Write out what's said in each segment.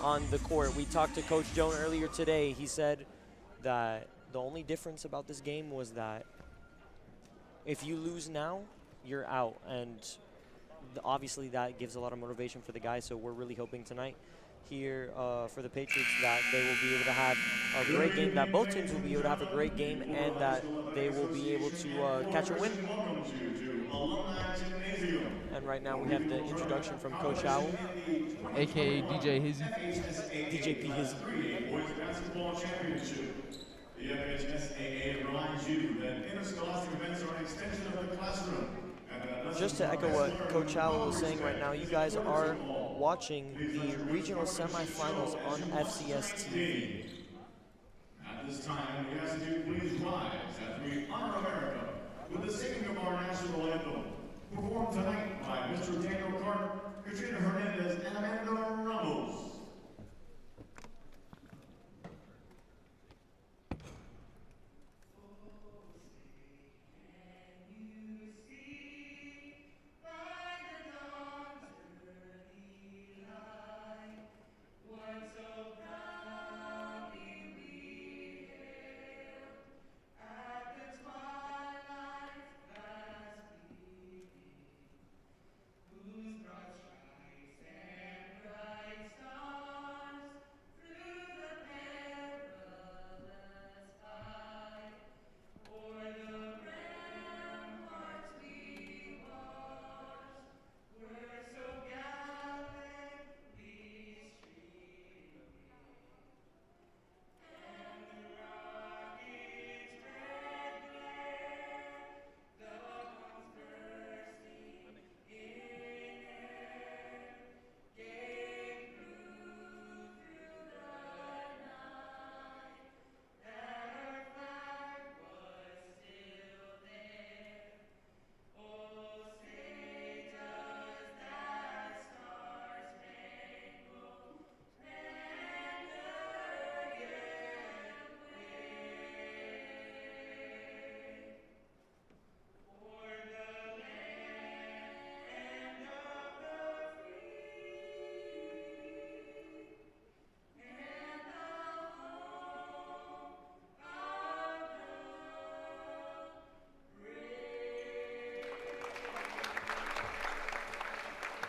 on the court. We talked to Coach Joan earlier today. He said that the only difference about this game was that if you lose now, you're out. And obviously that gives a lot of motivation for the guys. So we're really hoping tonight here for the Patriots that they will be able to have a great game, that both teams will be able to have a great game, and that they will be able to catch a win. And right now we have the introduction from Coach Owl, a.k.a. DJ Hizzy. DJ P. Hizzy. Boys Basketball Championship. The FHSAA reminds you that interscholastic events are an extension of the classroom. Just to echo what Coach Owl was saying right now, you guys are watching the regional semifinals on FCS TV. At this time, we ask you please rise as we honor America with the singing of our national anthem, performed tonight by Mr. Daniel Clark, Katrina Hernandez, and Amanda Ramos.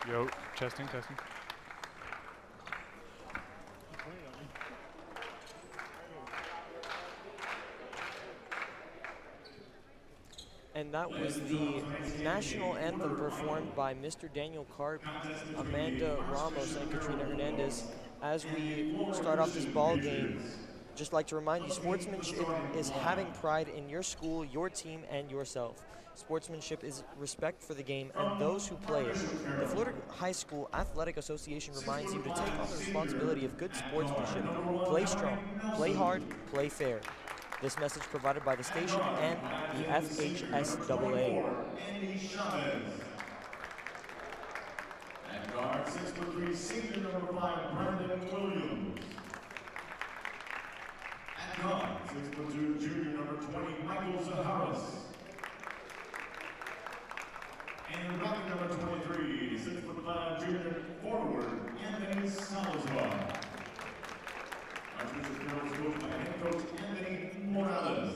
Yo, testing. And that was the national anthem performed by Mr. Daniel Karp, Amanda Ramos, and Katrina Hernandez. As we start off this ball game, just like to remind you, sportsmanship is having pride in your school, your team, and yourself. Sportsmanship is respect for the game and those who play it. The Florida High School Athletic Association reminds you to take on the responsibility of good sportsmanship. Play strong, play hard, play fair. This message provided by the station and the FHSAA. At guard, 6'3", senior number 5, Brandon Williams. At guard, 6'2", junior number 20, Michael Zaharas. And rocking number 23, 6'5", junior forward, Anthony Salazar. Our future girls coached by head coach Anthony Morales.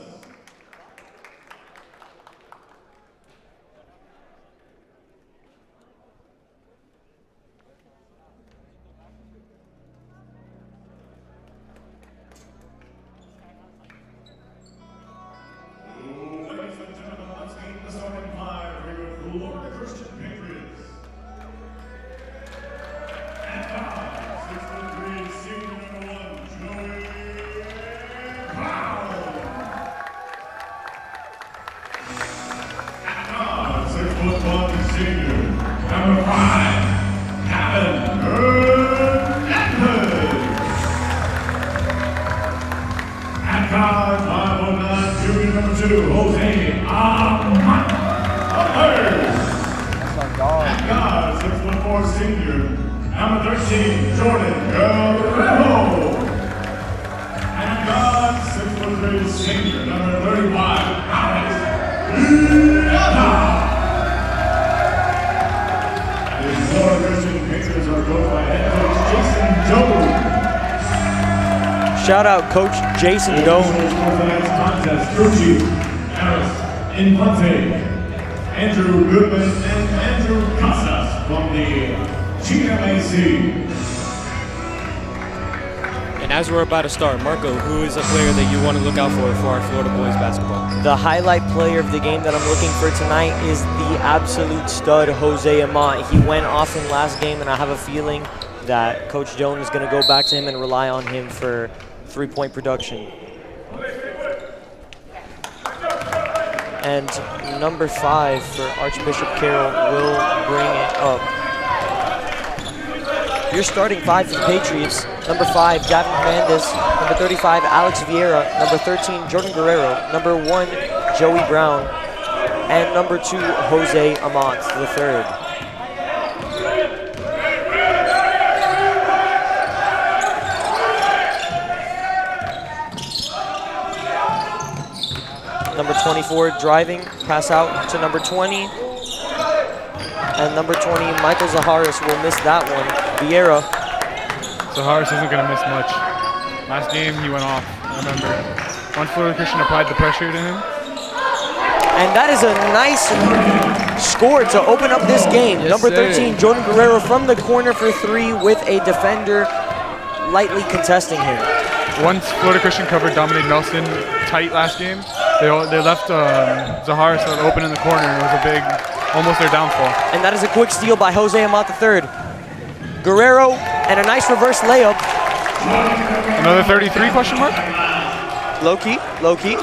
Ladies and gentlemen, let's meet the starting five here with Florida Christian Patriots. And now, 6'3", senior number 1, Joey Powell. And now, 6'1", senior number 5, Kevin Hernandez. And now, 5'9", junior number 2, Jose Amaya. At guard, 6'4", senior number 13, Jordan Guerrero. And guard, 6'3", senior number 35, Alex Villata. The Florida Christian Patriots are coached by head coach Jason Jones. Shout out Coach Jason Doan. Tonight's contest, Gucci, Harris, Infante, Andrew Goodman, and Andrew Casas from the GMAC. And as we're about to start, Marco, who is a player that you want to look out for our Florida boys basketball? The highlight player of the game that I'm looking for tonight is the absolute stud, Jose Amat. He went off in last game, and I have a feeling that Coach Doan is going to go back to him and rely on him for three-point production. And number 5 for Archbishop Carroll will bring it up. Your starting 5 for the Patriots: number 5, Gavin Hernandez; number 35, Alex Vieira; number 13, Jordan Guerrero; number 1, Joey Brown; and number 2, Jose Amat III. Number 24 driving, pass out to number 20. And number 20, Michael Zaharis will miss that one. Vieira. Zaharis isn't going to miss much. Last game, he went off, I remember. Once Florida Christian applied the pressure to him. And that is a nice score to open up this game. Yes, number 13, sir. Jordan Guerrero from the corner for 3 with a defender lightly contesting him. Once Florida Christian covered Dominic Nelson tight last game, they left Zaharis open in the corner. It was a big, almost their downfall. And that is a quick steal by Jose Amat III. Guerrero and a nice reverse layup. Another 33 question mark? Low key, low key.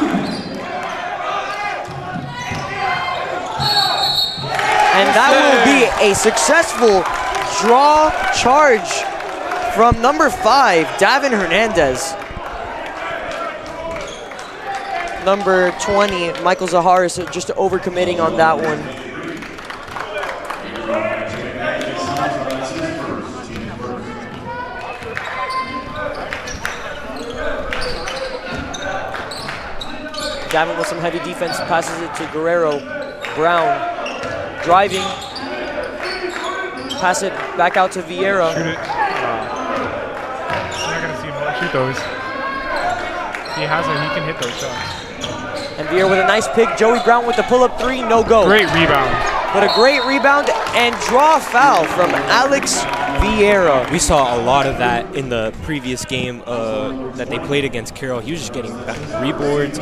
And that will be a successful draw charge from number 5, Davin Hernandez. Number 20, Michael Zaharis, just overcommitting on that one. Davin with some heavy defense, passes it to Guerrero. Brown driving, pass it back out to Vieira. Shoot it. You're not going to see him shoot those. He can hit those shots. And Vieira with a nice pick. Joey Brown with the pull-up 3, no go. Great rebound. But a great rebound and draw foul from Alex Vieira. We saw a lot of that in the previous game that they played against Carroll. He was just getting rebounds.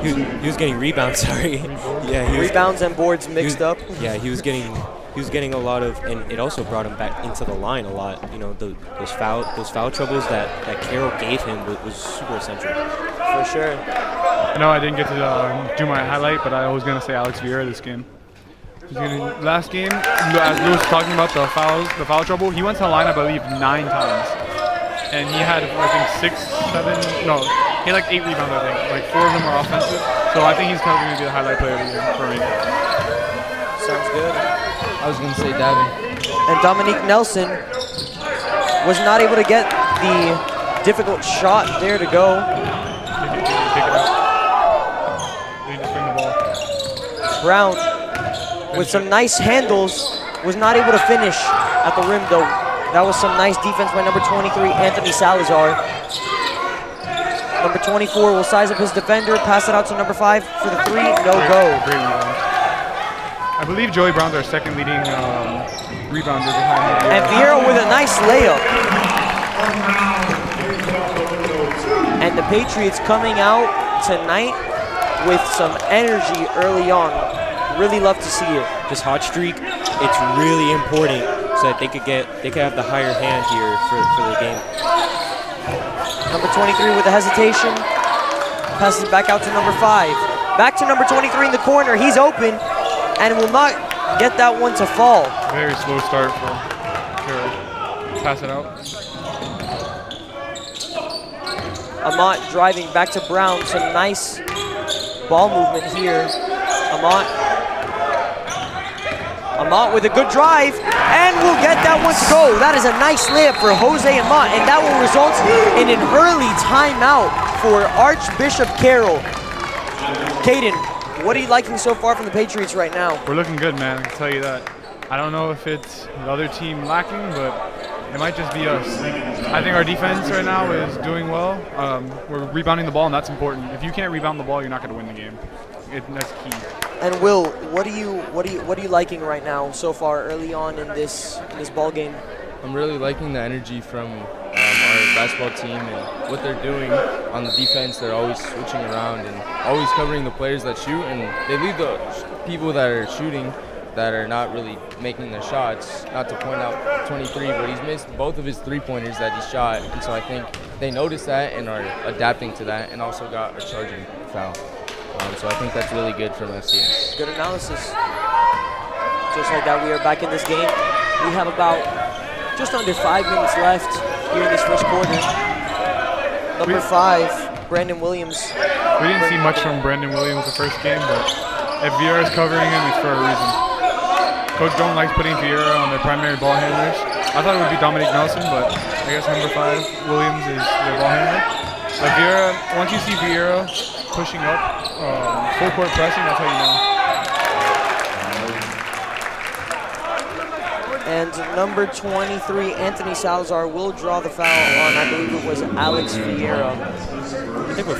He was getting rebounds. Sorry. Yeah, he was, Rebounds and boards mixed up. Yeah, he was getting a lot of, and it also brought him back into the line a lot. You know, those foul troubles that Carroll gave him was super essential. For sure. No, I didn't get to do my highlight, but I was going to say Alex Vieira this game. Last game, as Lou was talking about the foul trouble, he went to the line, I believe, 9 times. And he had, I think, he had like 8 rebounds, I think. Like 4 of them were offensive. So I think he's probably going to be the highlight player of the game for me. Sounds good. I was going to say Davin. And Dominique Nelson was not able to get the difficult shot there to go. Pick it up. They just bring the ball. Brown with some nice handles, was not able to finish at the rim though. That was some nice defense by number 23, Anthony Salazar. Number 24 will size up his defender, pass it out to number 5 for the 3, no go. Great rebound. I believe Joey Brown's our second leading rebounder behind Vieira. And Vieira with a nice layup. And the Patriots coming out tonight with some energy early on. Really love to see it. This hot streak, it's really important so that they could have the higher hand here for the game. Number 23 with a hesitation. Passes back out to number 5. Back to number 23 in the corner. He's open and will not get that one to fall. Very slow start for Carroll. Pass it out. Amat driving back to Brown. Some nice ball movement here. Amat with a good drive, and will get that one to go. That is a nice layup for Jose Amat, and that will result in an early timeout for Archbishop Carroll. Caden, what are you liking so far from the Patriots right now? We're looking good, man, I can tell you that. I don't know if it's the other team lacking, but It might just be us. I think our defense right now is doing well. We're rebounding the ball, and that's important. If you can't rebound the ball, you're not going to win the game. That's key. And Will, what are you liking right now so far early on in this ball game? I'm really liking the energy from our basketball team and what they're doing on the defense. They're always switching around and always covering the players that shoot, and they leave the people that are shooting that are not really making their shots. Not to point out 23, but he's missed both of his three-pointers that he shot, and so I think they noticed that and are adapting to that, and also got a charging foul. So I think that's really good from FCS. Good analysis. Just like that, we are back in this game. We have about just under 5 minutes left here in this first quarter. Number 5, Brandon Williams. We didn't see much from Brandon Williams the first game, but if Vieira is covering him, it's for a reason. Coach Doan likes putting Vieira on their primary ball handlers. I thought it would be Dominic Nelson, but I guess number 5, Williams, is their ball handler. But Vieira, once you see Vieira pushing up, full court pressing, that's how you know. And number 23, Anthony Salazar, will draw the foul on, I believe it was Alex Vieira. I think what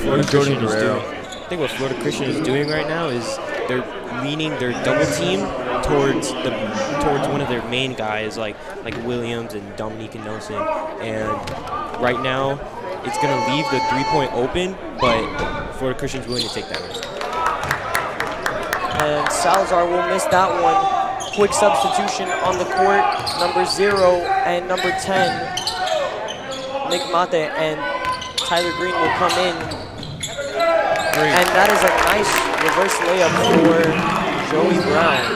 Florida Christian is doing right now is they're leaning their double team towards one of their main guys like Williams and Dominique and Nelson. And right now, it's going to leave the three-point open, but Florida Christian's willing to take that risk. And Salazar will miss that one. Quick substitution on the court. Number 0 and number 10, Nick Mate and Tyler Green will come in. Great. And that is a nice reverse layup for Joey Brown.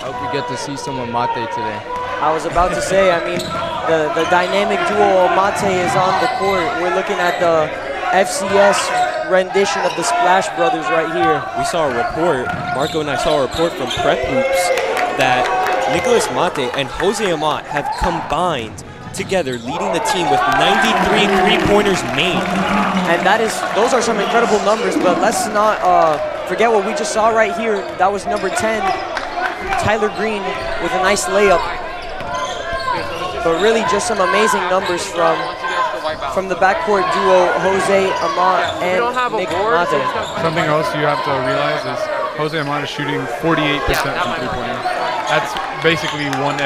I hope we get to see some of Mate today. I was about to say, I mean, the dynamic duo of Mate is on the court. We're looking at the FCS rendition of the Splash Brothers right here. We saw a report, Marco and I saw a report from Prep Hoops that Nicholas Mate and Jose Amat have combined together, leading the team with 93 three-pointers made. And those are some incredible numbers, but let's not forget what we just saw right here. That was number 10, Tyler Green, with a nice layup. But really just some amazing numbers from the backcourt duo, Jose Amat and Nick Mate. Something else you have to realize is Jose Amat is shooting 48% from three-pointer. That's basically one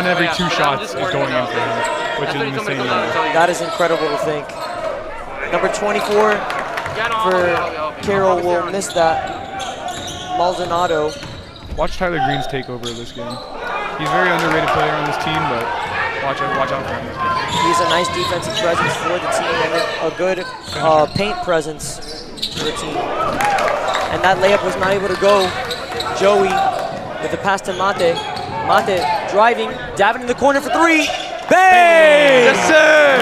every 2 shots is going in for him, which is an insane number. That is incredible to think. Number 24 for Carroll will miss that. Maldonado. Watch Tyler Green's takeover of this game. He's a very underrated player on this team, but watch out for him this game. He's a nice defensive presence for the team and a good paint presence for the team. And that layup was not able to go. Joey with the pass to Mate. Mate driving, dabbing in the corner for 3. Bang! Yes, sir!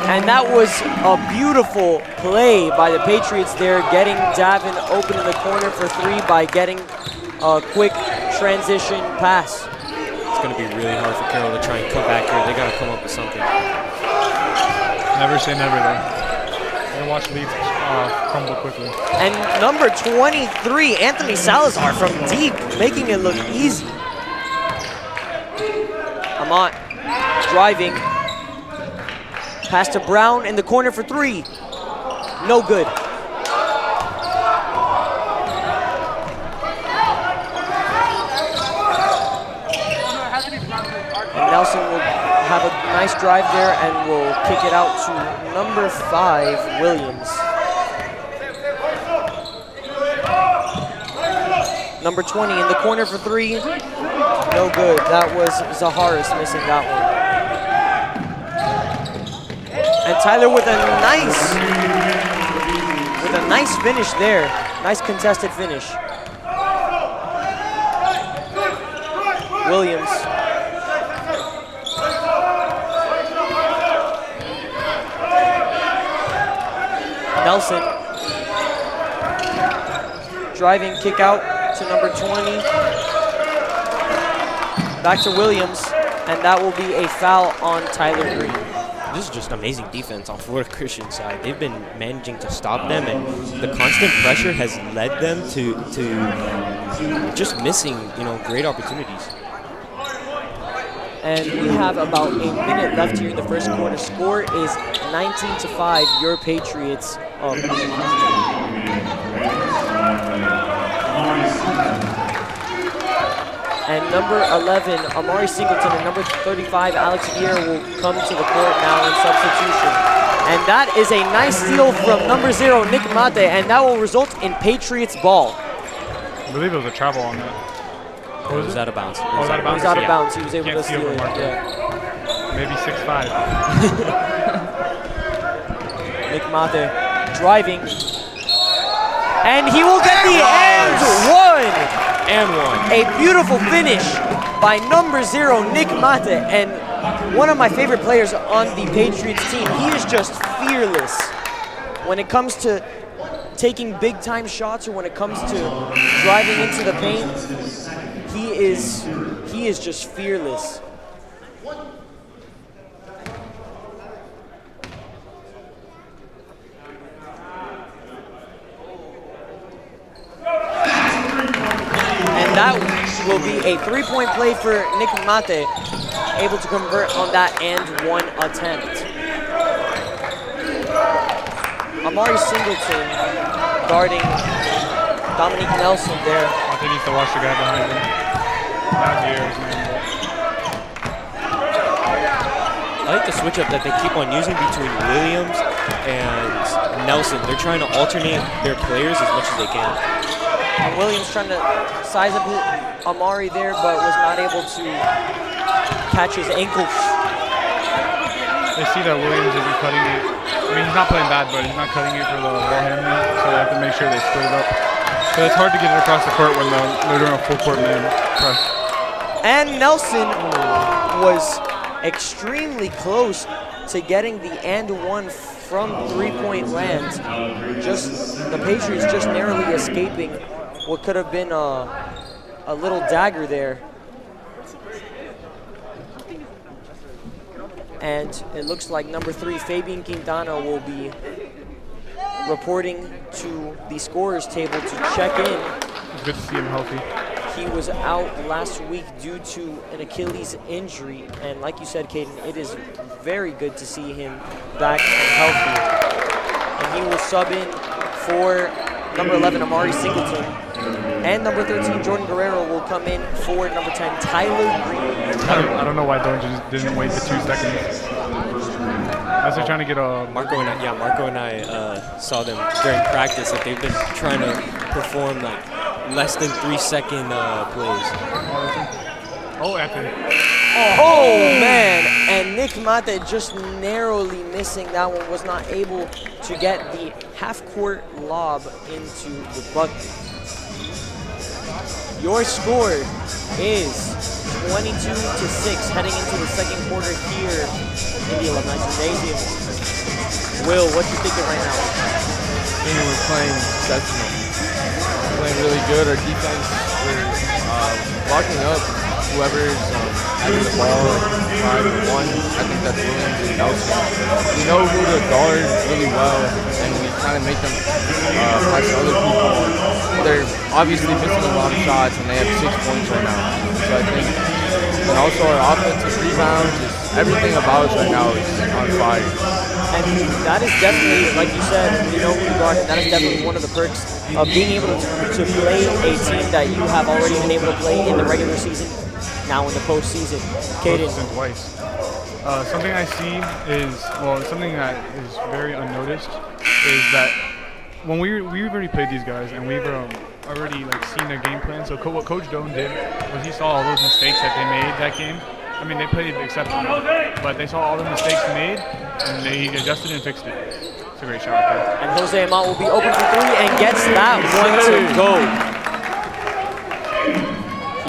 And that was a beautiful play by the Patriots there, getting Davin open in the corner for 3 by getting a quick transition pass. It's going to be really hard for Carroll to try and come back here. They got to come up with something. Never say never, though. We're going to watch leads crumble quickly. And number 23, Anthony Salazar from deep, making it look easy. Amat driving. Pass to Brown in the corner for 3. No good. And Nelson will have a nice drive there and will kick it out to number 5, Williams. Number 20 in the corner for 3. No good. That was Zaharis missing that one. And Tyler with a nice finish there. Nice contested finish. Williams. Nelson. Driving kick out to number 20. Back to Williams, and that will be a foul on Tyler Green. This is just amazing defense on Florida Christian side. They've been managing to stop them, and the constant pressure has led them to just missing, great opportunities. And we have about a minute left here in the first quarter. Score is 19-5, your Patriots up. And number 11, Amari Singleton, and number 35, Alex Vieira, will come to the court now in substitution. And that is a nice steal from number 0, Nick Mate, and that will result in Patriots ball. I believe it was a travel on that. It was out of bounds. Oh, out of He bounds? was out of bounds. He was able Can't to steal steal it. from Marco. Yeah. Maybe 6'5". Nick Mate driving. And he will get the and one. A beautiful finish by number 0, Nick Mate. And one of my favorite players on the Patriots team. He is just fearless when it comes to taking big time shots or when it comes to driving into the paint. He is just fearless. And that will be a 3-point play for Nick Mate, able to convert on that and one attempt. Amari Singleton guarding Dominique Nelson there. I think he needs to watch the guy behind him. Not here, his name. I like the switch up that they keep on using between Williams and Nelson. They're trying to alternate their players as much as they can. And Williams trying to size up Amari there, but was not able to catch his ankles. They see that Williams isn't cutting it. I mean, he's not playing bad, but he's not cutting it for the ball handling, so they have to make sure they split it up. So it's hard to get it across the court when they're doing a full court man press. And Nelson was extremely close to getting the and one from 3-point land. Just the Patriots just narrowly escaping what could have been a little dagger there. And it looks like number 3, Fabian Quintana, will be reporting to the scorer's table to check in. It's good to see him healthy. He was out last week due to an Achilles injury, and like you said, Caden, it is very good to see him back and healthy. And he will sub in for number 11, Amari Singleton, and number 13, Jordan Guerrero, will come in for number 10, Tyler Green. I don't know why Don just didn't wait the 2 seconds. As they're trying to get a... Marco and I saw them during practice that they've been trying to perform like less than 3-second plays. Oh, Anthony. Oh, man. And Nick Mate just narrowly missing that one, was not able to get the half-court lob into the bucket. Your score is 22-6 heading into the second quarter here in the Alumni Gymnasium. Will, what you thinking right now? I think we're playing exceptional. Playing really good. Our defense, we're blocking up whoever's having the ball like 5-1. I think that's Williams and Nelson. We know who to guard really well, and we kind of make them press other people. They're obviously missing a lot of shots, and they have 6 points right now. So I think, and also our offensive rebounds, just everything about us right now is on fire. And that is definitely, like you said, you know who to guard, and that is definitely one of the perks of being able to play a team that you have already been able to play in the regular season, now in the postseason. Caden. Twice. Something I see is, well, something that is very unnoticed is that when we've already played these guys and we've already like seen their game plan. So what Coach Doan did was he saw all those mistakes that they made that game. I mean, they played exceptional, but they saw all the mistakes made and they adjusted and fixed it. It's a great shot right there. And Jose Amat will be open for 3 and gets that one to go.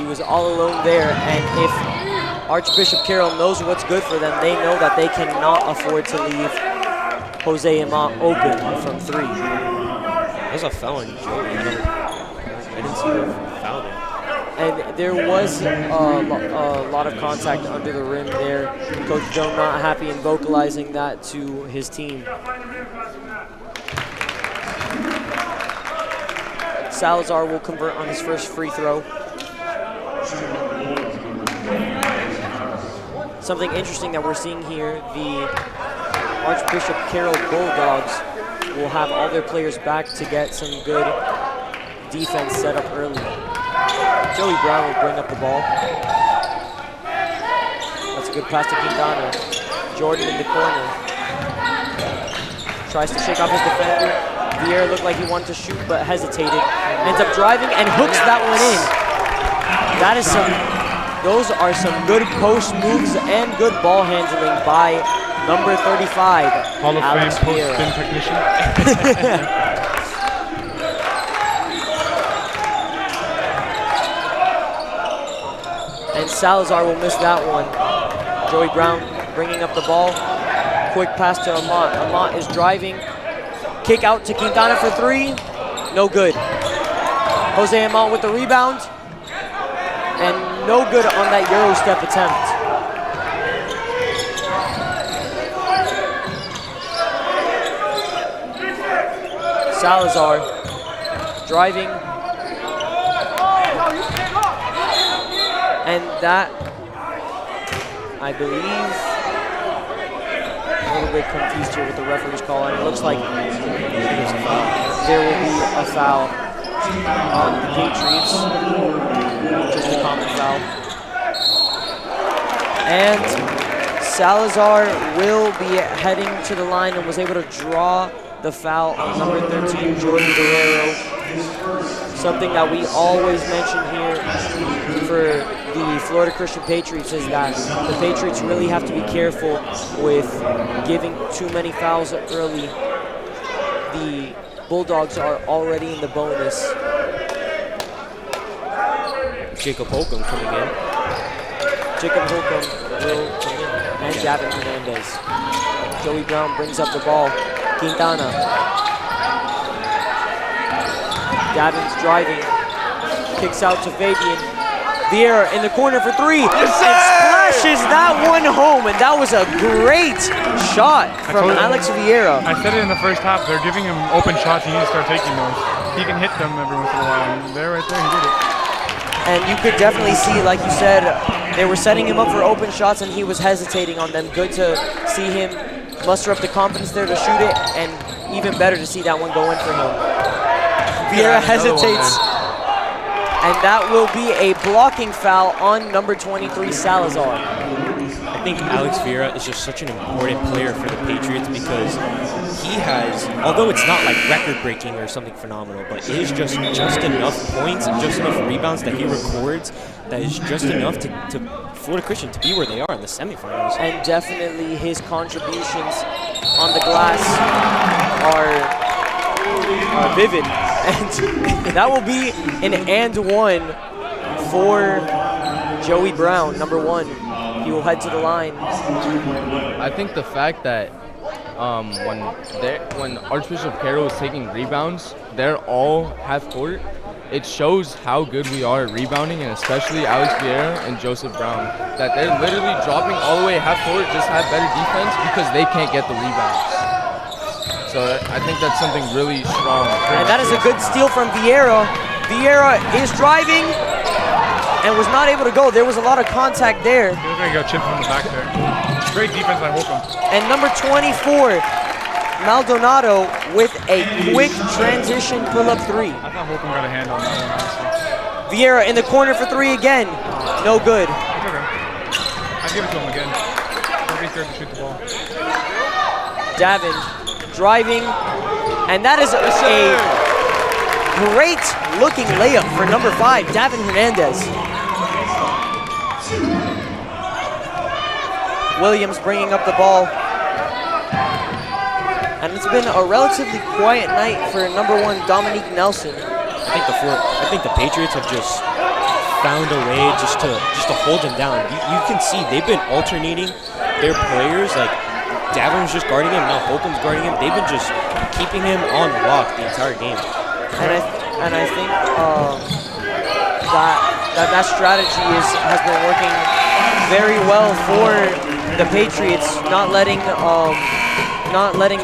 He was all alone there, and if Archbishop Carroll knows what's good for them, they know that they cannot afford to leave Jose Amat open from 3. That was a foul on Joey. I didn't see the foul there. And there was a lot of contact under the rim there. Coach Joe not happy and vocalizing that to his team. Salazar will convert on his first free throw. something interesting that we're seeing here, the Archbishop Carroll Bulldogs will have all their players back to get some good defense set up early. Joey Brown will bring up the ball. That's a good pass to Quintana. Jordan in the corner. Tries to shake off his defender. Vieira looked like he wanted to shoot but hesitated. Ends up driving and hooks that one in. That is those are some good post moves and good ball handling by number 35, Hall of Alex Fame Vieira. post-spin technician. And Salazar will miss that one. Joey Brown bringing up the ball. Quick pass to Amat. Amat is driving. Kick out to Quintana for three. No good. Jose Amat with the rebound. And no good on that Euro step attempt. Salazar driving. And that, I believe, a little bit confused here with the referee's call, and it looks like there will be a foul on the Patriots, just a common foul. And Salazar will be heading to the line and was able to draw the foul on number 13, Jordan Guerrero. Something that we always mention here for the Florida Christian Patriots is that the Patriots really have to be careful with giving too many fouls early. The Bulldogs are already in the bonus. Jacob Holcomb coming in. Jacob Holcomb will come in, and Davin Hernandez. Joey Brown brings up the ball. Quintana. Davin's driving. Kicks out to Fabian. Vieira in the corner for three. And splashes that one home. And that was a great shot from Alex Vieira. I said it in the first half. They're giving him open shots. He needs to start taking those. He can hit them every once in a while. And there, right there, he did it. And you could definitely see, like you said, they were setting him up for open shots and he was hesitating on them. Good to see him muster up the confidence there to shoot it, and even better to see that one go in for him. Vieira hesitates, and that will be a blocking foul on number 23, Salazar. I think Alex Vieira is just such an important player for the Patriots because he has, although it's not like record-breaking or something phenomenal, but it is just enough points and just enough rebounds that he records that is just enough to Florida Christian to be where they are in the semifinals. And definitely his contributions on the glass are vivid. And that will be an and one for Joey Brown, number one. He will head to the line. I think the fact that when Archbishop Carroll is taking rebounds, they're all half court. It shows how good we are at rebounding, and especially Alex Vieira and Joseph Brown, that they're literally dropping all the way half court just to have better defense because they can't get the rebounds. So I think that's something really strong. And that is a good steal from Vieira. Vieira is driving and was not able to go. There was a lot of contact there. He looked like he got chipped from the back there. Great defense by Holcomb. And number 24, Maldonado with a quick transition pull-up three. I thought Holcomb got a hand on that one, honestly. Vieira in the corner for three again. No good. It's okay. I'd give it to him again. Don't be scared to shoot the ball. Davin driving, and that is a great looking layup for number 5, Davin Hernandez. Williams bringing up the ball. And it's been a relatively quiet night for number 1, Dominique Nelson. I think the Patriots have just found a way just to hold them down. You can see they've been alternating their players. Like Davin's just guarding him, now Holcomb's guarding him. They've been just keeping him on lock the entire game. And I think that strategy has been working very well for the Patriots, not letting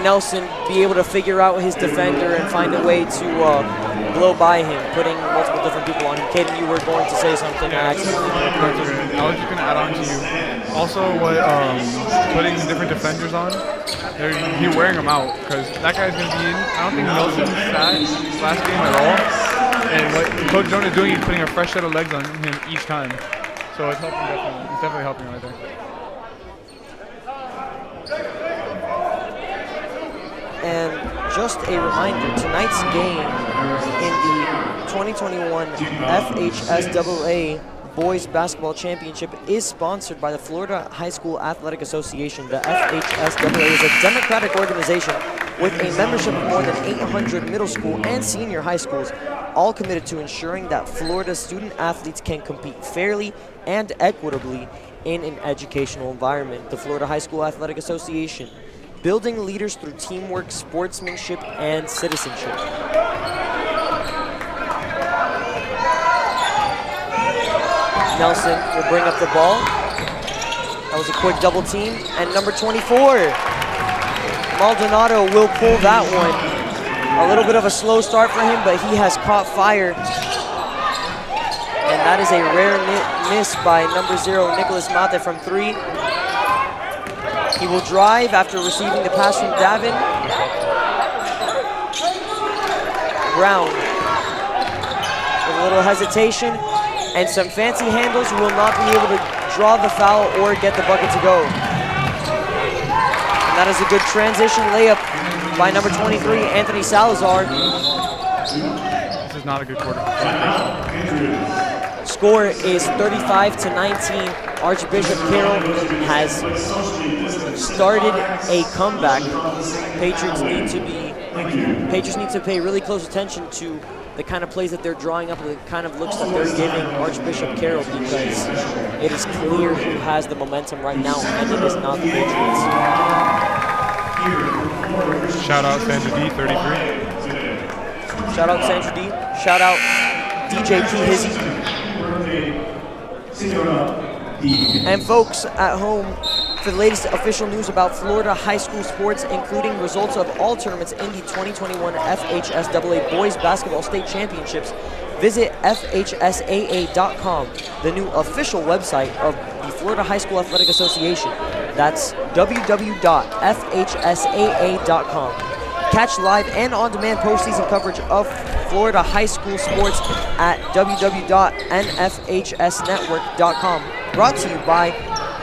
Nelson be able to figure out his defender and find a way to blow by him, putting multiple different people on him. Caden, you were going to say something. Yeah, I was just going to add on to you. Also, what putting different defenders on, you're wearing them out because that guy's going to be in. I don't think Nelson sat last game at all. And what Coach Jones is doing, he's putting a fresh set of legs on him each time. So it's helping definitely. It's definitely helping right there. And just a reminder, tonight's game in the 2021 FHSAA Boys Basketball Championship is sponsored by the Florida High School Athletic Association. The FHSAA is a democratic organization with a membership of more than 800 middle school and senior high schools, all committed to ensuring that Florida student athletes can compete fairly and equitably in an educational environment. The Florida High School Athletic Association, building leaders through teamwork, sportsmanship, and citizenship. Nelson will bring up the ball. That was a quick double team. And number 24, Maldonado will pull that one. A little bit of a slow start for him, but he has caught fire. And that is a rare miss by number 0, Nicholas Mate from 3. He will drive after receiving the pass from Davin. Brown with a little hesitation and some fancy handles, will not be able to draw the foul or get the bucket to go. And that is a good transition layup by number 23, Anthony Salazar. This is not a good quarter. Score is 35-19. Archbishop Carroll has started a comeback. Patriots need to pay really close attention to the kind of plays that they're drawing up, the kind of looks that they're giving Archbishop Carroll, because it is clear who has the momentum right now, and it is not the Patriots. Shout out Sandra D, 33. Shout out Sandra D. Shout out DJ Key Hizzy. And folks at home, for the latest official news about Florida high school sports, including results of all tournaments in the 2021 FHSAA Boys Basketball State Championships, visit FHSAA.com, the new official website of the Florida High School Athletic Association. That's www.fhsaa.com. Catch live and on-demand postseason coverage of Florida high school sports at www.nfhsnetwork.com. Brought to you by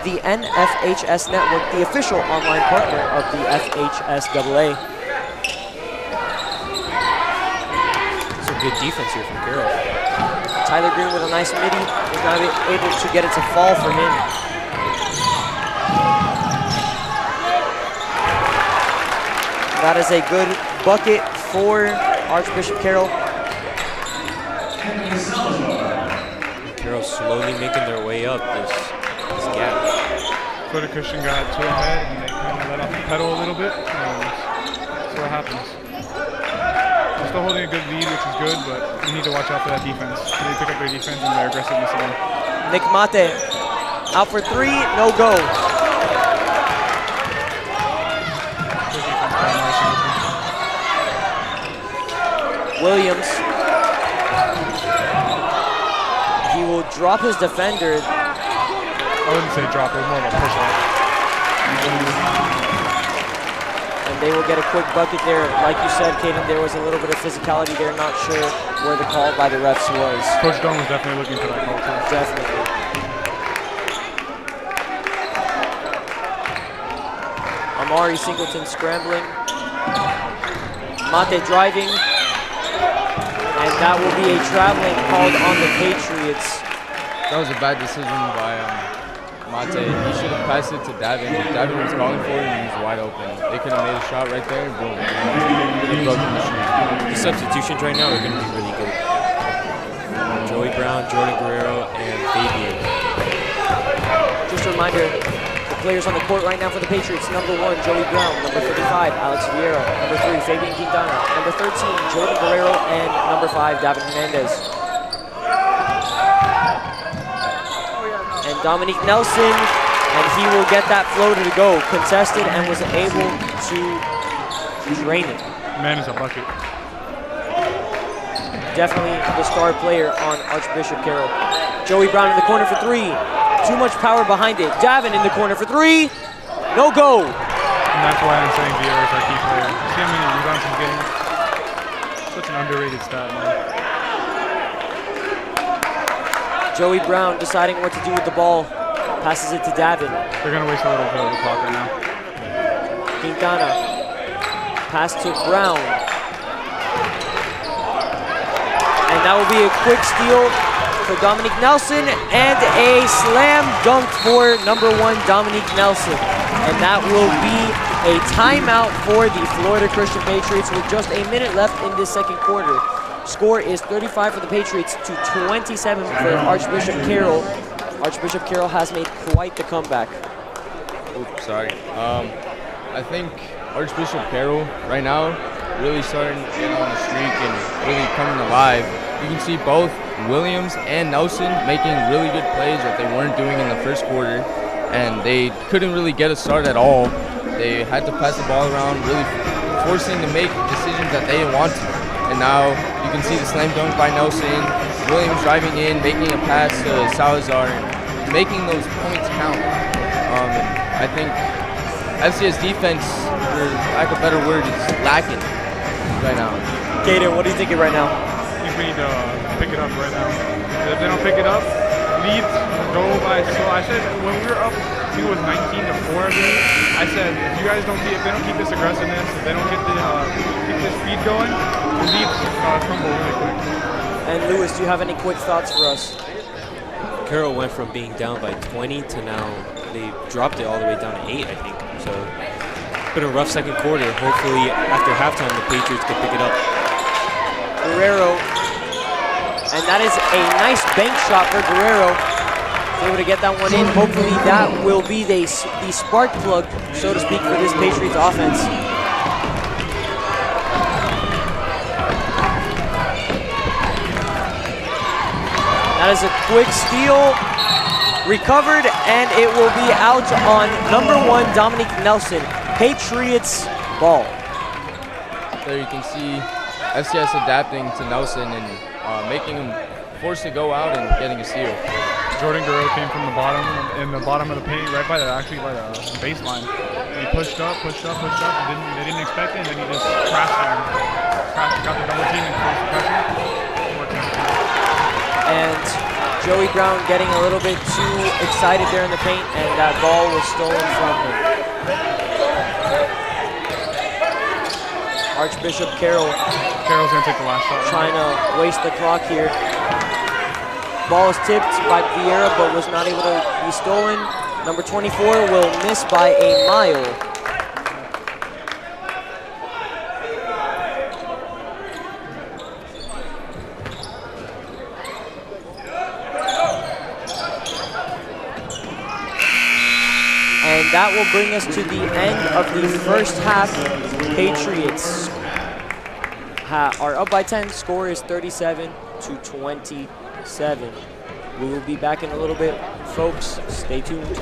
the NFHS Network, the official online partner of the FHSAA. Some good defense here from Carroll. Tyler Green with a nice midi. He's not able to get it to fall for him. That is a good bucket for Archbishop Carroll. Carroll slowly making their way up this gap. Florida Christian got too ahead and they kind of let off the pedal a little bit. That's what happens. They're still holding a good lead, which is good, but you need to watch out for that defense. They pick up their defense and their aggressiveness again. Nick Mate out for 3, no go. Williams. He will drop his defender. I wouldn't say drop, it was more of a push off. And they will get a quick bucket there. Like you said, Caden, there was a little bit of physicality there. Not sure where the call by the refs was. Coach Dunn was definitely looking for that call too. Definitely. Amari Singleton scrambling. Mate driving. And that will be a traveling called on the Patriots. That was a bad decision by Mate. He should have passed it to Davin. Davin was calling for it and he was wide open. They could have made a shot right there and boom. He broke the machine. The substitutions right now are going to be really good. Joey Brown, Jordan Guerrero, and Fabian. Just a reminder, the players on the court right now for the Patriots: number 1, Joey Brown; number 35, Alex Vieira; number 3, Fabian Quintana; number 13, Jordan Guerrero; and number 5, Davin Hernandez. And Dominique Nelson, and he will get that floater to go. Contested and was able to drain it. Man is a bucket. Definitely the star player on Archbishop Carroll. Joey Brown in the corner for 3. too much power behind it. Davin in the corner for three. No go. And that's why I'm saying Vieira is our key player. See how many rebounds he's getting? Such an underrated stat, man. Joey Brown deciding what to do with the ball. Passes it to Davin. They're going to waste a little bit of the clock right now. Quintana. Pass to Brown. And that will be a quick steal for Dominique Nelson and a slam dunk for number 1 Dominique Nelson. And that will be a timeout for the Florida Christian Patriots with just a minute left in this second quarter. Score is 35 for the Patriots to 27 for Archbishop Carroll. Archbishop Carroll has made quite the comeback. Oops, sorry. I think Archbishop Carroll right now really starting to get on the streak and really coming alive. You can see both Williams and Nelson making really good plays that they weren't doing in the first quarter, and they couldn't really get a start at all. They had to pass the ball around, really forcing to make decisions that they didn't want to. And now you can see the slam dunk by Nelson, Williams driving in, making a pass to Salazar, and making those points count. And I think FCS defense, for lack of a better word, is lacking right now. Kaden, what are you thinking right now? I think we need to pick it up right now. If they don't pick it up, Leeds go by. So I said when we were up, I think it was 19-4, I believe. I said if you guys if they don't keep this aggressiveness, if they don't get keep this speed going, the Leeds crumble really quick. And Lewis, do you have any quick thoughts for us? Carroll went from being down by 20 to now they dropped it all the way down to 8, I think. So it's been a rough second quarter. Hopefully after halftime the Patriots can pick it up. Guerrero, and that is a nice bank shot for Guerrero. He's able to get that one in. Hopefully that will be the spark plug, so to speak, for this Patriots offense. That is a quick steal, recovered, and it will be out on number 1 Dominique Nelson. Patriots ball. There you can see FCS adapting to Nelson and making him forced to go out and getting a steal. Jordan Guerrero came from the bottom, in the bottom of the paint, right by the baseline. He pushed up, and they didn't expect it, and then he just crashed at him. Got the double team and forced the pressure. And Joey Brown getting a little bit too excited there in the paint, and that ball was stolen from him. Archbishop Carroll's gonna take the last shot. Trying to waste the clock here. Ball is tipped by Vieira, but was not able to be stolen. Number 24 will miss by a mile. And that will bring us to the end of the first half. Patriots are up by 10. Score is 37-27. We will be back in a little bit. Folks, stay tuned.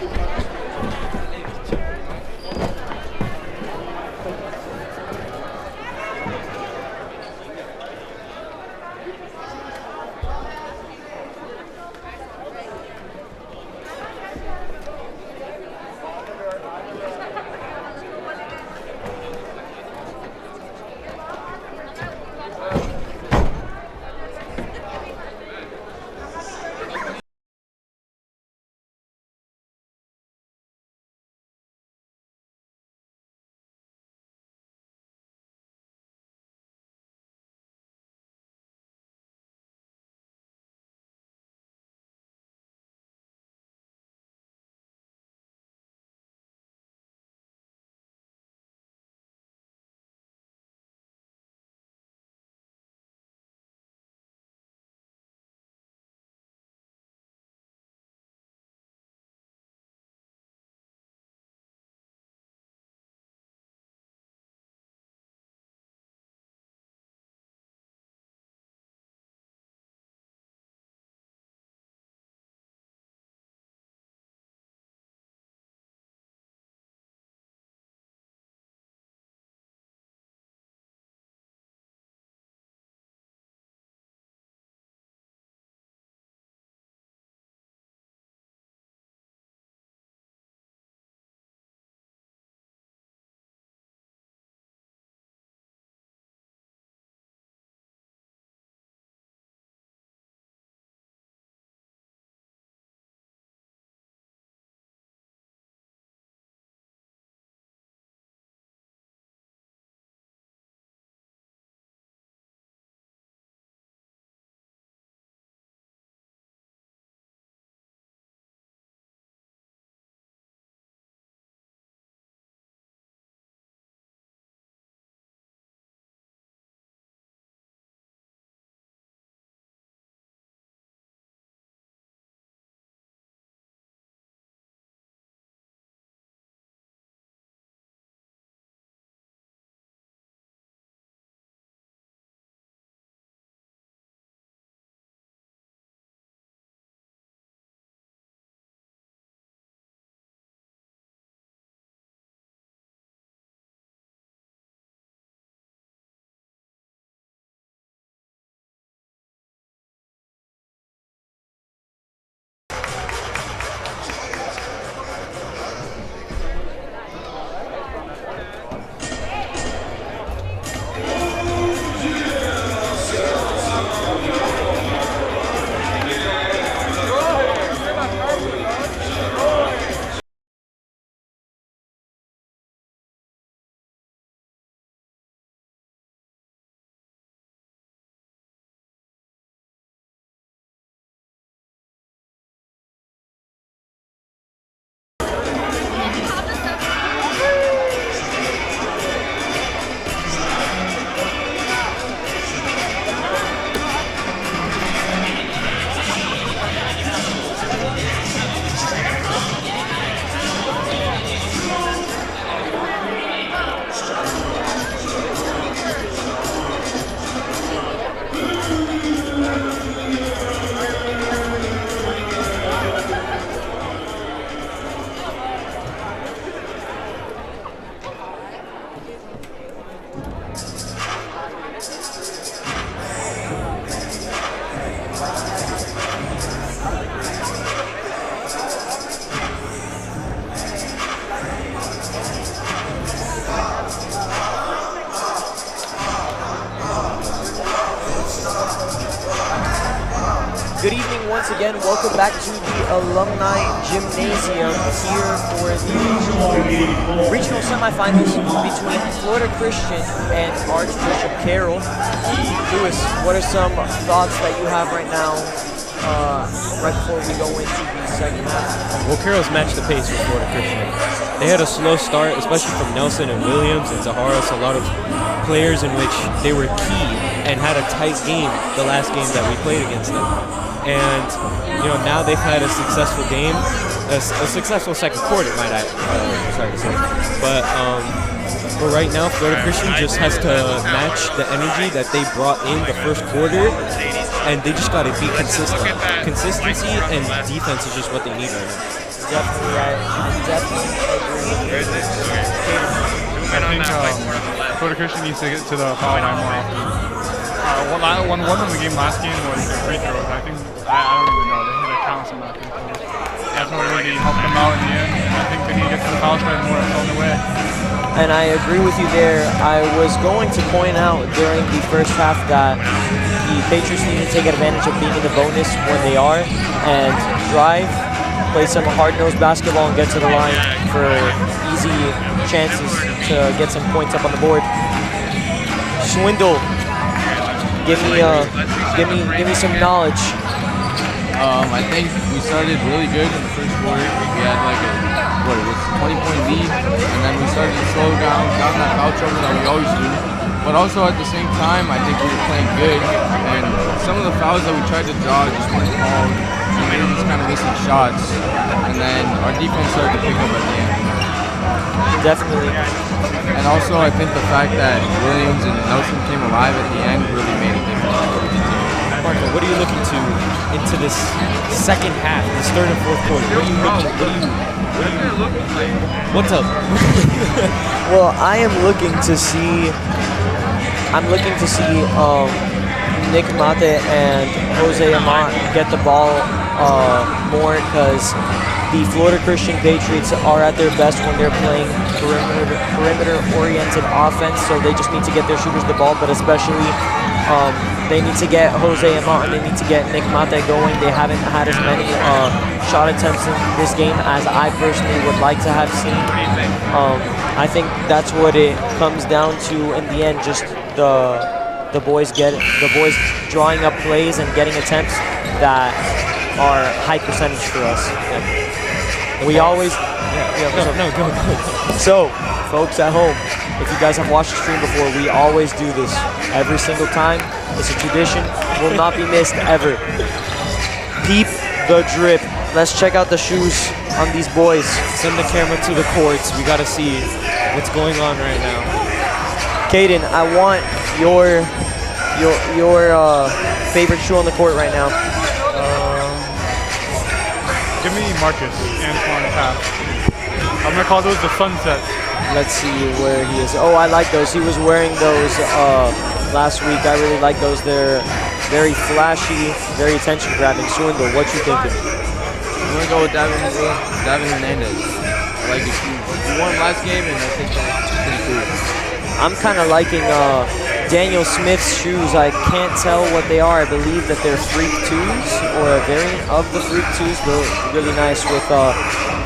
once again, welcome back to the Alumni Gymnasium here for the regional semifinals between Florida Christian and Archbishop Carroll. Lewis, what are some thoughts that you have right now, right before we go into the second half? Well, Carroll's matched the pace with Florida Christian. They had a slow start, especially from Nelson and Williams and Zaharas, a lot of players in which they were key and had a tight game the last game that we played against them. And now they've had a successful game, a successful second quarter, might I sorry to say. But right now, Florida Christian just has to match the energy that they brought in the first quarter, and they just got to be consistent. Consistency and defense is just what they need right now. Definitely, I definitely agree with you. I think Florida Christian needs to get to the foul line more often. One of the game last game was the free throws. I think, I don't even know, they hit a count on that free throws. That's what really helped them out in the end. I think they need to get to the foul line more on the way. And I agree with you there. I was going to point out during the first half that the Patriots need to take advantage of being in the bonus when they are and drive, play some hard-nosed basketball and get to the line for easy chances to get some points up on the board. Swindle, give me some knowledge. I think we started really good in the first quarter. We had like a 20-point lead, and then we started to slow down that foul trouble that we always do. But also at the same time, I think we were playing good, and some of the fouls that we tried to draw just weren't called. And we were just kind of missing shots, and then our defense started to pick up at the end. Definitely. And also, I think the fact that Williams and Nelson came alive at the end really made a difference. Marco, what are you looking to into this second half, this third and fourth quarter? What's up? Well, I'm looking to see Nick Mate and Jose Amat get the ball more, because the Florida Christian Patriots are at their best when they're playing perimeter-oriented offense, so they just need to get their shooters the ball, but especially they need to get Jose Amat and they need to get Nick Mate going. They haven't had as many shot attempts in this game as I personally would like to have seen. I think that's what it comes down to in the end, just the boys drawing up plays and getting attempts that are high percentage for us. We always Go. So, folks at home, if you guys have watched the stream before, we always do this every single time. It's a tradition, will not be missed ever. Peep the drip. Let's check out the shoes on these boys. Send the camera to the courts. We gotta see what's going on right now. Caden, I want your favorite shoe on the court right now. Give me Marcus, Antoine Path. I'm gonna call those the sunsets. Let's see where he is. Oh, I like those. He was wearing those last week. I really like those. They're very flashy, very attention-grabbing. Swindle, what you thinking? I'm gonna go with Davin Hernandez. I like his shoes. He won last game, and I think that's pretty cool. I'm kind of liking Daniel Smith's shoes. I can't tell what they are. I believe that they're Freak 2s or a variant of the Freak 2s. They're really nice with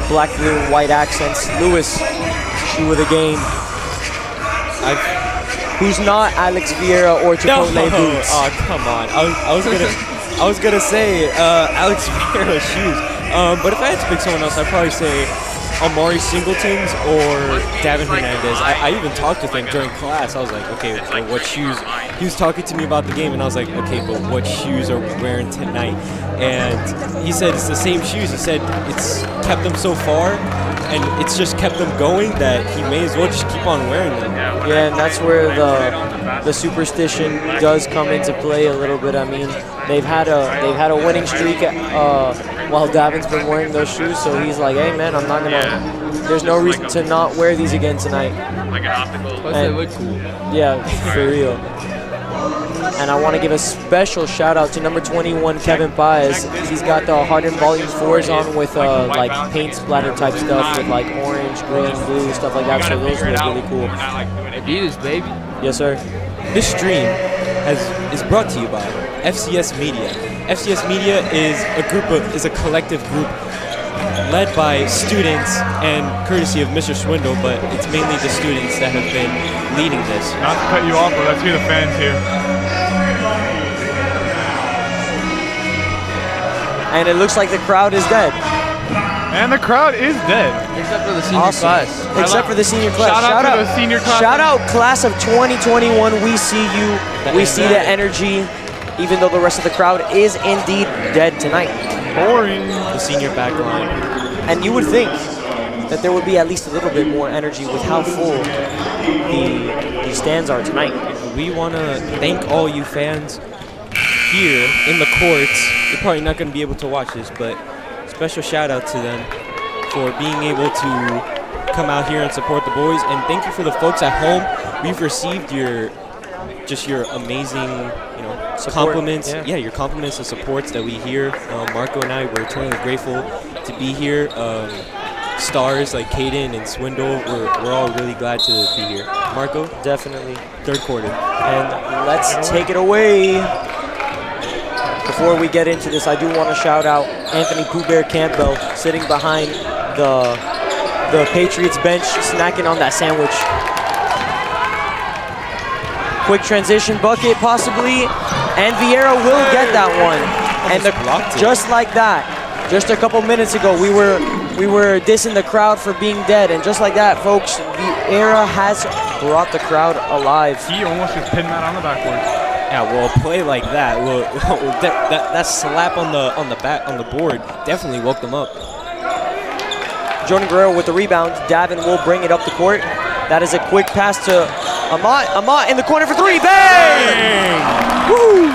black, blue, and white accents. Lewis, shoe of the game. Who's not Alex Vieira or Chipotle boots? Oh, come on. I was gonna say Alex Vieira shoes. But if I had to pick someone else, I'd probably say Amari Singletons or Davin Hernandez. I even talked with him during class. I was like, okay, well, what shoes? He was talking to me about the game, and I was like, okay, but what shoes are we wearing tonight? And he said it's the same shoes. He said it's kept them so far, and it's just kept them going that he may as well just keep on wearing them. Yeah, and that's where the superstition does come into play a little bit. I mean, they've had a winning streak while Davin's been wearing those shoes, so he's like, hey man, I'm not gonna. There's no reason to not wear these again tonight. Plus, they look cool. Yeah, for real. And I want to give a special shout out to number 21, Kevin Paez. He's got the Hardened Volume 4s on with like paint splatter type stuff with like orange, green, blue, stuff like that. So those look really cool. Adidas, baby. Yes, sir. This stream is brought to you by FCS Media. FCS Media is a collective group led by students and courtesy of Mr. Swindle, but it's mainly the students that have been leading this. Not to cut you off, but let's hear the fans here. And it looks like the crowd is dead. And the crowd is dead. Except for the senior Awesome. class. Except for the senior class. Shout out to the senior class. Shout out class of 2021. We see you. We see the energy, even though the rest of the crowd is indeed dead tonight. Boring. The senior backline. And you would think that there would be at least a little bit more energy with how full the stands are tonight. We want to thank all you fans here in the courts. You're probably not going to be able to watch this, but special shout out to them for being able to come out here and support the boys. And thank you for the folks at home. We've received your amazing, Support, compliments. yeah. Your compliments and supports that we hear. Marco and I, we're eternally grateful to be here. Stars like Caden and Swindle, we're all really glad to be here. Marco? Definitely. Third quarter. And let's take it away. Before we get into this, I do want to shout out Anthony Pooh Bear Campbell sitting behind the Patriots bench, snacking on that sandwich. Quick transition bucket, possibly, and Vieira will get that one. And just like that, just a couple minutes ago, we were dissing the crowd for being dead, and just like that, folks, Vieira has brought the crowd alive. He almost just pinned that on the backboard. Yeah, well, a play like that, that slap on the board definitely woke them up. Jordan Guerrero with the rebound. Davin will bring it up the court. That is a quick pass to Amat. Amat in the corner for three. Bang! Woo!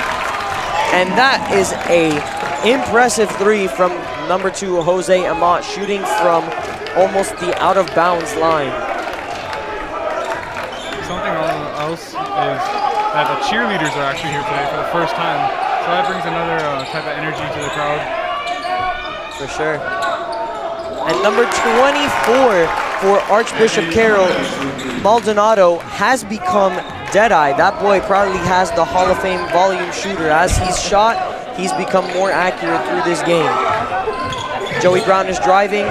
And that is a impressive three from number 2, Jose Amat, shooting from almost the out of bounds line. Something else is that the cheerleaders are actually here today for the first time. So that brings another type of energy to the crowd. For sure. And number 24 for Archbishop Carroll, Maldonado, has become Deadeye. That boy probably has the Hall of Fame volume shooter. As he's shot, he's become more accurate through this game. Joey Brown is driving.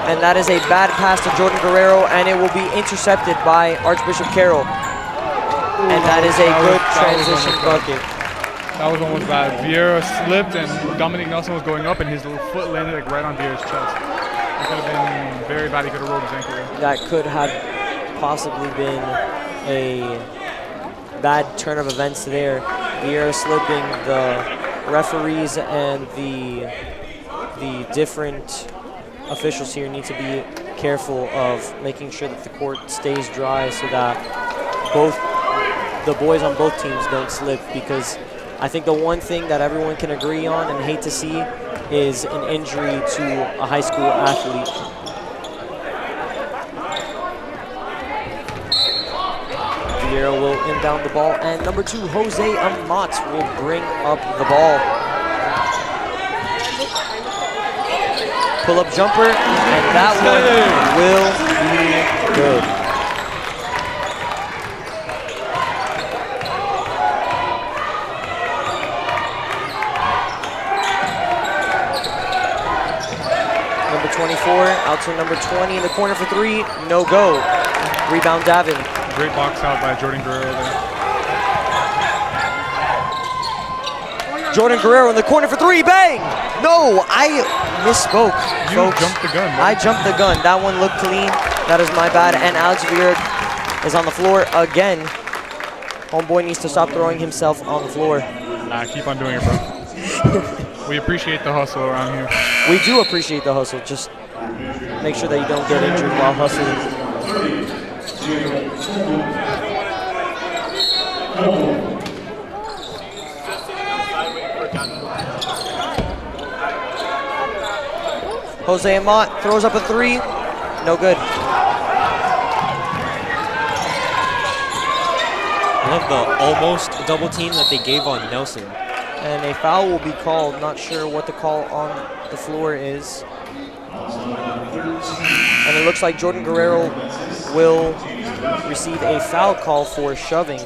And that is a bad pass to Jordan Guerrero, and it will be intercepted by Archbishop Carroll. And that is a good transition bucket. That was almost bad. Vieira slipped, and Dominic Nelson was going up, and his little foot landed like right on Vieira's chest. It could have been very bad. He could have rolled his ankle there. That could have possibly been a bad turn of events there. Vieira slipping. The referees and the different officials here need to be careful of making sure that the court stays dry so that the boys on both teams don't slip, because I think the one thing that everyone can agree on and hate to see is an injury to a high school athlete. Vieira will inbound the ball, and number 2, Jose Amat, will bring up the ball. Pull-up jumper, and that one will be good. Number 24 out to number 20 in the corner for three. No go. Rebound Davin. Great box out by Jordan Guerrero there. Jordan Guerrero in the corner for three. Bang! No, I misspoke, folks. You jumped the gun, bro. I jumped the gun. That one looked clean. That is my bad. And Alex Vieira is on the floor again. Homeboy needs to stop throwing himself on the floor. Nah, keep on doing it, bro. We appreciate the hustle around here. We do appreciate the hustle. Just make sure that you don't get injured while hustling. Jose Amat throws up a three. No good. I love the almost double team that they gave on Nelson. And a foul will be called. Not sure what the call on the floor is. And it looks like Jordan Guerrero will receive a foul call for shoving.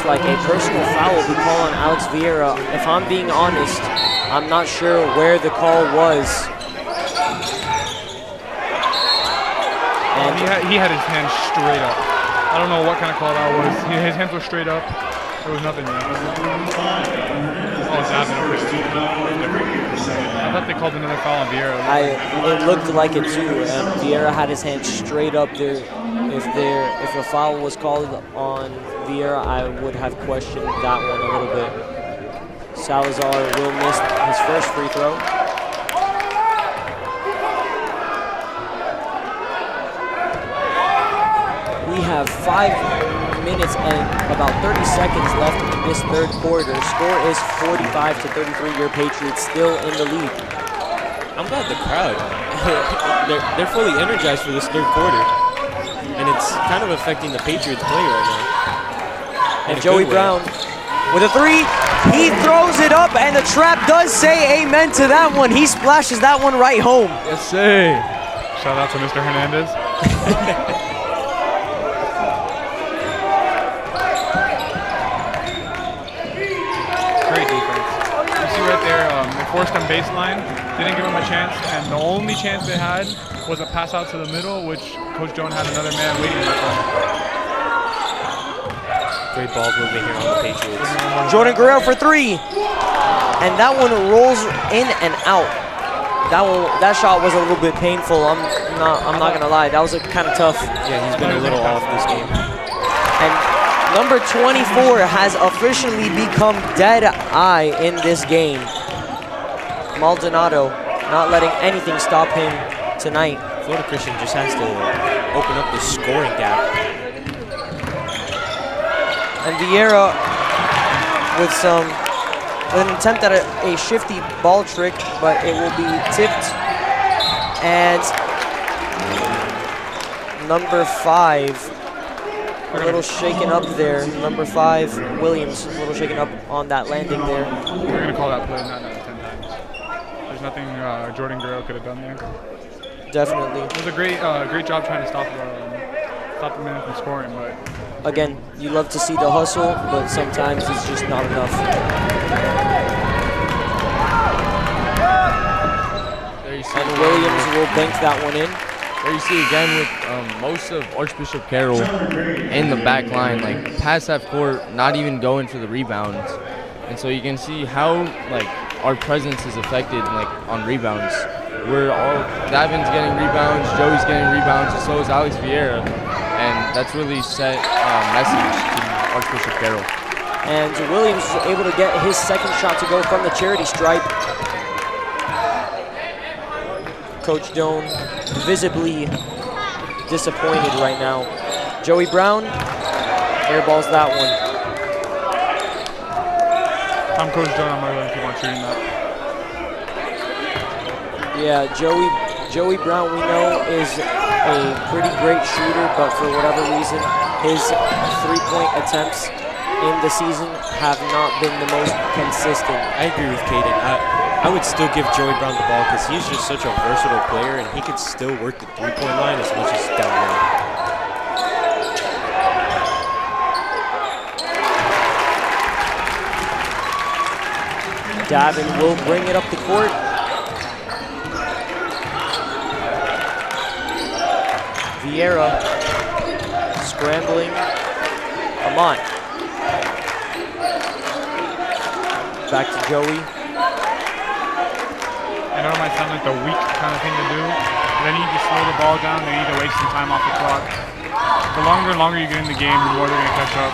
like a personal foul will be called on Alex Vieira. If I'm being honest, I'm not sure where the call was. And he had his hands straight up. I don't know what kind of call that was. His hands were straight up. There was nothing there. Oh, Davin, okay. I thought they called another foul on Vieira. it looked like it too. And Vieira had his hands straight up there. If a foul was called on Vieira, I would have questioned that one a little bit. Salazar will miss his first free throw. We have 5 minutes and about 30 seconds left in this third quarter. Score is 45-33. Your Patriots still in the lead. I'm glad the crowd, they're fully energized for this third quarter. And it's kind of affecting the Patriots play right now. And Joey Brown with a three. He throws it up, and the trap does say amen to that one. He splashes that one right home. Yes, sir. Shout out to Mr. Hernandez. Great defense. You see right there, they forced him baseline, didn't give him a chance, and the only chance they had was a pass out to the middle, which Coach Jones had another man waiting there for him. Great ball movement here on the Patriots. Jordan Guerrero for three. And that one rolls in and out. That shot was a little bit painful. I'm not gonna lie. That was kind of tough. Yeah, he's been a little off this game. And number 24 has officially become dead eye in this game. Maldonado not letting anything stop him tonight. Florida Christian just has to open up the scoring gap. And Vieira with an attempt at a shifty ball trick, but it will be tipped. And number 5, a little shaken up there. Number 5, Williams, a little shaken up on that landing there. We're going to call that play 9 out of 10 times. There's nothing Jordan Guerrero could have done there. Definitely. It was a great job trying to stop the man from scoring, but again, you love to see the hustle, but sometimes it's just not enough. And Williams will bank that one in. There you see again with most of Archbishop Carroll in the back line, like past half court, not even going for the rebounds. And so you can see how like our presence is affected like on rebounds. We're all, Davin's getting rebounds, Joey's getting rebounds, and so is Alex Vieira. And that's really set message to Archbishop Carroll. And Williams was able to get his second shot to go from the charity stripe. Coach Doan visibly disappointed right now. Joey Brown airballs that one. I'm Coach Doan, I'm not going to keep on shooting that. Yeah, Joey Brown we know is a pretty great shooter, but for whatever reason, his three-point attempts in the season have not been the most consistent. I agree with Caden. I would still give Joey Brown the ball because he's just such a versatile player and he could still work the three-point line as much as down low. Davin will bring it up the court. Vieira scrambling. Amon. Back to Joey. I know it might sound like the weak kind of thing to do, but they need to slow the ball down. They need to waste some time off the clock. The longer and longer you get in the game, the more they're going to catch up.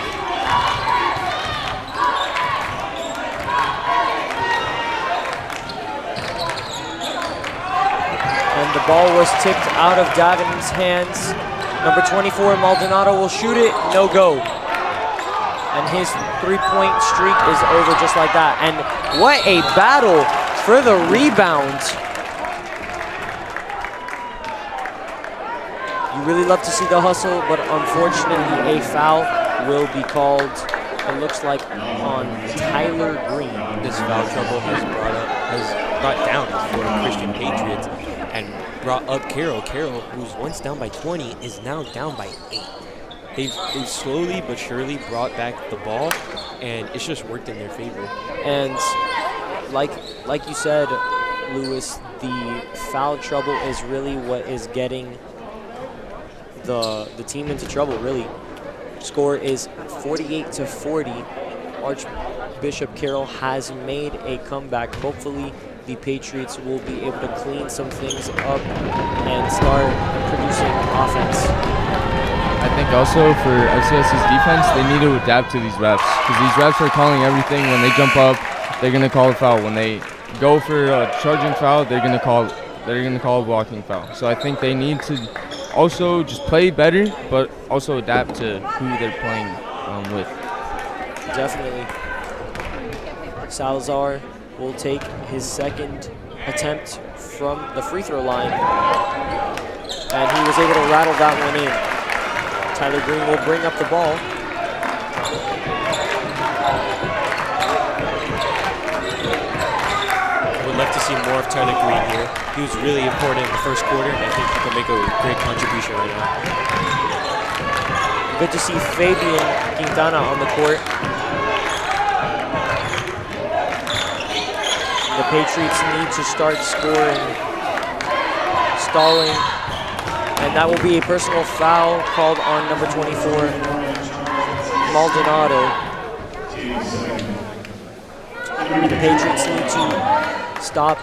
And the ball was tipped out of Davin's hands. Number 24, Maldonado will shoot it, no go. And his three-point streak is over just like that. And what a battle for the rebound. You really love to see the hustle, but unfortunately a foul will be called, it looks like, on Tyler Green. This foul trouble has brought down the Florida Christian Patriots and brought up Carroll. Carroll, who's once down by 20, is now down by 8. they've slowly but surely brought back the ball, and it's just worked in their favor. And like you said, Lewis, the foul trouble is really what is getting the team into trouble, really. Score is 48-40. Archbishop Carroll has made a comeback. Hopefully the Patriots will be able to clean some things up and start producing offense. I think also for FCS's defense, they need to adapt to these refs, because these refs are calling everything. When they jump up, they're gonna call a foul. When they go for a charging foul, they're gonna call a blocking foul. So I think they need to also just play better, but also adapt to who they're playing with. Definitely. Salazar will take his second attempt from the free throw line, and he was able to rattle that one in. Tyler Green will bring up the ball. Would love to see more of Tyler Green here. He was really important in the first quarter, and I think he can make a great contribution right now. Good to see Fabian Quintana on the court. The Patriots need to start scoring. Stalling. And that will be a personal foul called on number 24, Maldonado. The Patriots need to stop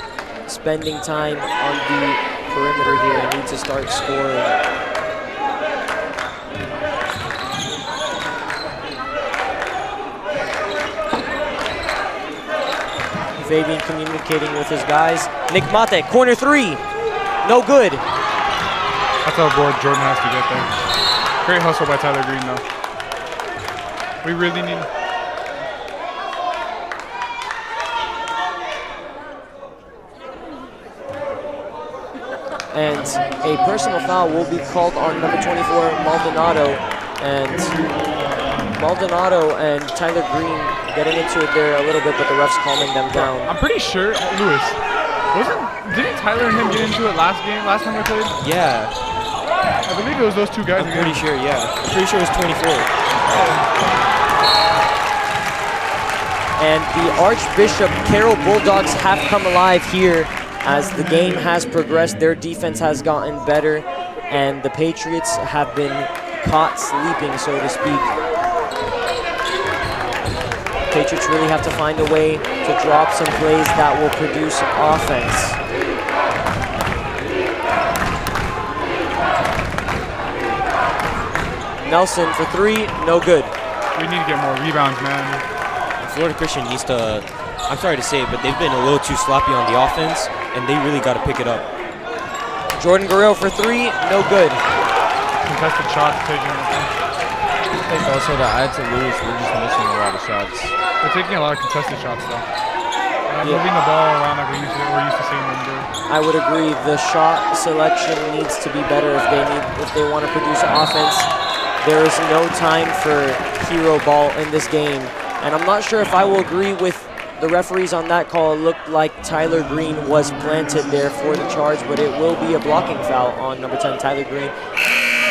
spending time on the perimeter here and need to start scoring. Fabian communicating with his guys. Nick Mate, corner three. No good. That's how bored Jordan has to get there. Great hustle by Tyler Green, though. We really need... And a personal foul will be called on number 24, Maldonado. And Maldonado and Tyler Green getting into it there a little bit, but the ref's calming them down. I'm pretty sure, Lewis, didn't Tyler and him get into it last time we played? Yeah. I believe it was those two guys I'm again. pretty sure, yeah. I'm pretty sure it was 24. And the Archbishop Carroll Bulldogs have come alive here as the game has progressed. Their defense has gotten better, and the Patriots have been caught sleeping, so to speak. Patriots really have to find a way to drop some plays that will produce offense. Nelson for three, no good. We need to get more rebounds, man. Florida Christian needs to, I'm sorry to say it, but they've been a little too sloppy on the offense, and they really got to pick it up. Jordan Guerrero for three, no good. Contested shots taken. I think also to add to Lewis, we're just missing a lot of shots. They're taking a lot of contested shots, though. Moving the ball around like we're used to seeing them do. I would agree. The shot selection needs to be better if they want to produce offense. There is no time for hero ball in this game. And I'm not sure if I will agree with the referees on that call. It looked like Tyler Green was planted there for the charge, but it will be a blocking foul on number 10, Tyler Green.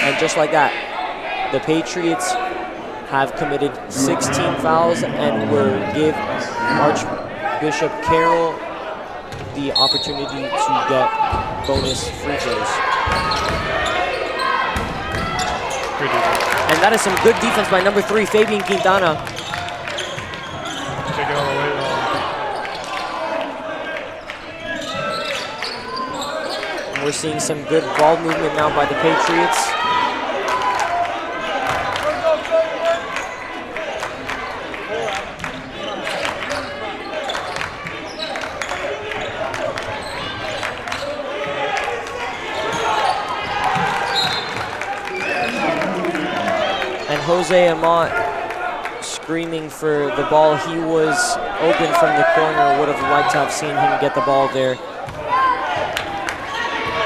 And just like that, the Patriots have committed 16 fouls and will give Archbishop Carroll the opportunity to get bonus free throws. And that is some good defense by number 3, Fabian Quintana. Take it all the way. We're seeing some good ball movement now by the Patriots. And Jose Amat screaming for the ball. He was open from the corner. Would have liked to have seen him get the ball there.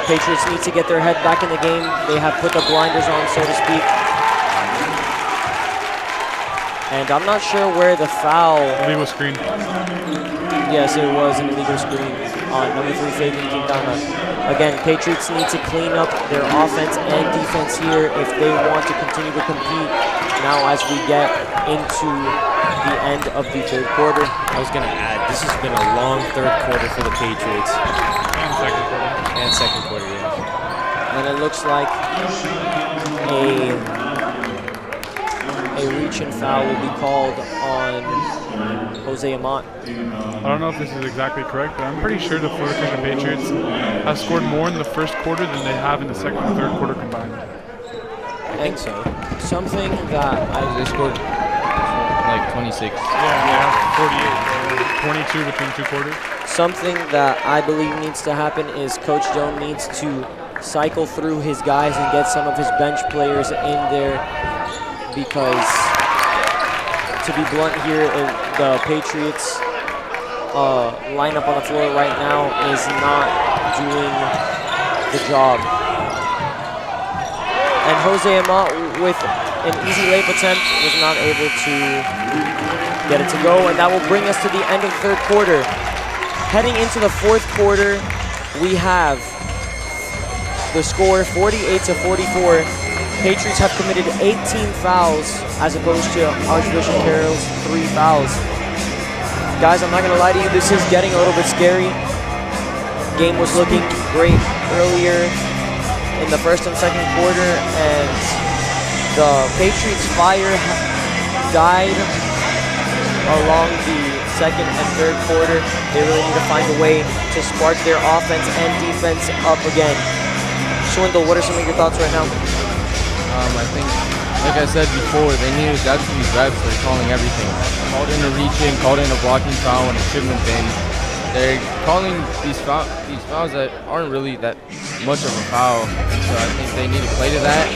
Patriots need to get their head back in the game. They have put the blinders on, so to speak. And I'm not sure where the foul... Illegal screen. Yes, it was an illegal screen on number 3, Fabian Quintana. Again, Patriots need to clean up their offense and defense here if they want to continue to compete now as we get into the end of the third quarter. I was going to add, this has been a long third quarter for the Patriots. And second quarter, yeah. And it looks like a reach and foul will be called on Jose Amat. I don't know if this is exactly correct, but I'm pretty sure the Florida Christian Patriots have scored more in the first quarter than they have in the second and third quarter combined. I think so. Something that They scored like 26. Yeah, 48, 22 between two quarters. Something that I believe needs to happen is Coach Doan needs to cycle through his guys and get some of his bench players in there, because to be blunt here, the Patriots lineup on the floor right now is not doing the job. And Jose Amat, with an easy layup attempt, was not able to get it to go, and that will bring us to the end of the third quarter. Heading into the fourth quarter, we have the score 48-44. Patriots have committed 18 fouls as opposed to Archbishop Carroll's 3 fouls. Guys, I'm not gonna lie to you, this is getting a little bit scary. Game was looking great earlier in the first and second quarter, and the Patriots' fire died along the second and third quarter. They really need to find a way to spark their offense and defense up again. Swindle, what are some of your thoughts right now? I think, like I said before, they needed to get to these reps. They're calling everything. Called in a reaching, called in a blocking foul when it shouldn't have been. They're calling these fouls that aren't really that much of a foul. So I think they need to play to that.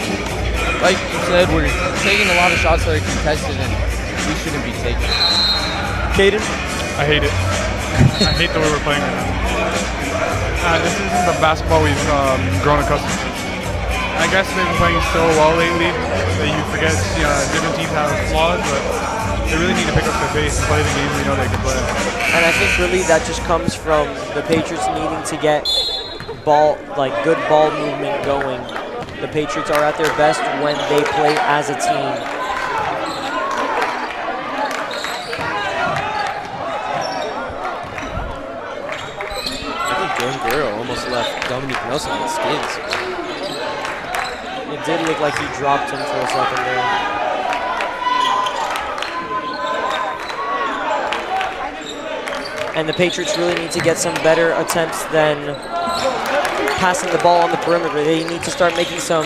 Like you said, we're taking a lot of shots that are contested, and we shouldn't be taking. Caden? I hate it. I hate the way we're playing right now. This isn't the basketball we've grown accustomed to. I guess they've been playing so well lately that you forget, different teams have flaws, but they really need to pick up their pace and play the game we know they can play. And I think really that just comes from the Patriots needing to get good ball movement going. The Patriots are at their best when they play as a team. I think Jordan Guerrero almost left Dominic Nelson on skins. It did look like he dropped him for a second there. And the Patriots really need to get some better attempts than passing the ball on the perimeter. They need to start making some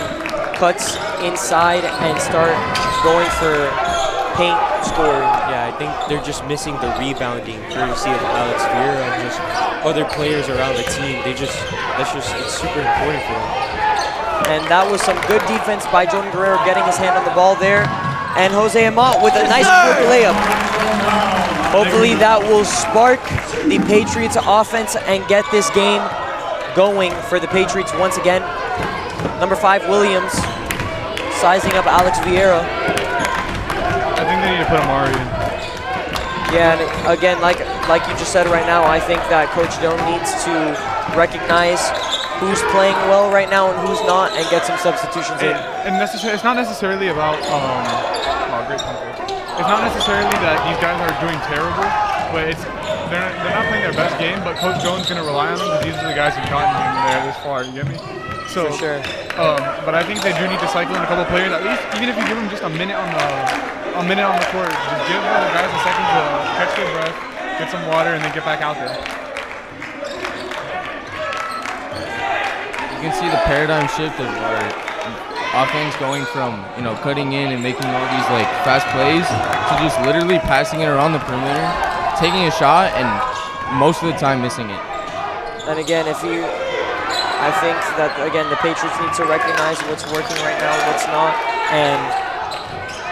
cuts inside and start going for paint scoring. Yeah, I think they're just missing the rebounding courtesy of Alex Vieira and just other players around the team. It's super important for them. And that was some good defense by Jordan Guerrero getting his hand on the ball there. And Jose Amat with a nice quick layup. Hopefully that will spark the Patriots offense and get this game going for the Patriots once again. Number 5, Williams, sizing up Alex Vieira. I think they need to put Amari in. Yeah, and again, like you just said right now, I think that Coach Doan needs to recognize who's playing well right now and who's not, and get some substitutions in. And it's not necessarily about great comfort. It's not necessarily that these guys are doing terrible, but they're not playing their best game. But Coach Doan's going to rely on them because these are the guys who've gotten him there this far. You get me? So, for sure. But I think they do need to cycle in a couple players at least, even if you give them just a minute on the court. Just give the guys a second to catch their breath, get some water, and then get back out there. You can see the paradigm shift of our offense going from, cutting in and making all these fast plays to just literally passing it around the perimeter, taking a shot, and most of the time missing it. And again, I think that the Patriots need to recognize what's working right now, what's not, and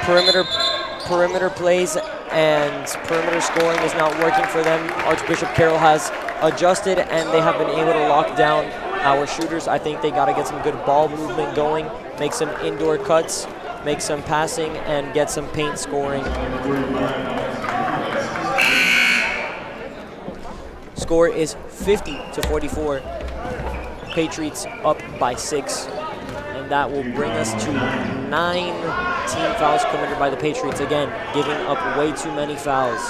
perimeter plays and perimeter scoring is not working for them. Archbishop Carroll has adjusted, and they have been able to lock down our shooters. I think they got to get some good ball movement going, make some indoor cuts, make some passing, and get some paint scoring. score is 50-44. Patriots up by 6. And that will bring us to 9 team fouls committed by the Patriots. Again, giving up way too many fouls.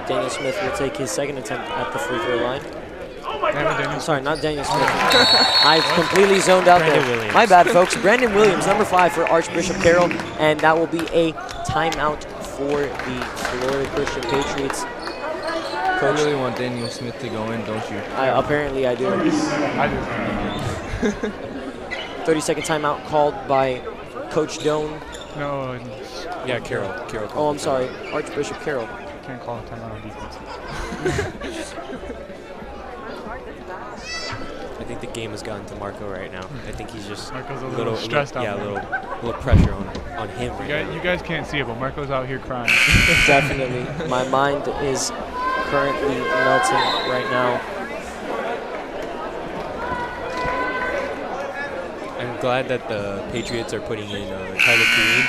Daniel Smith will take his second attempt at the free throw line. I'm sorry, not Daniel Smith. I've completely zoned out Brandon there. Williams. My bad, folks. Brandon Williams, number 5 for Archbishop Carroll, and that will be a timeout for the Florida Christian Patriots. I really want Daniel Smith to go in, don't you? Apparently, I do. I do. 30-second timeout called by Coach Doan. No, Yeah, Carroll. Oh, I'm sorry, Archbishop Carroll. can't call a timeout on defense. I think the game has gotten to Marco right now. I think he's just Marco's a little stressed out. Yeah, a little pressure on him right now. You guys can't see it, but Marco's out here crying. Definitely. My mind is currently melting right now. I'm glad that the Patriots are putting in Tyler Kareem.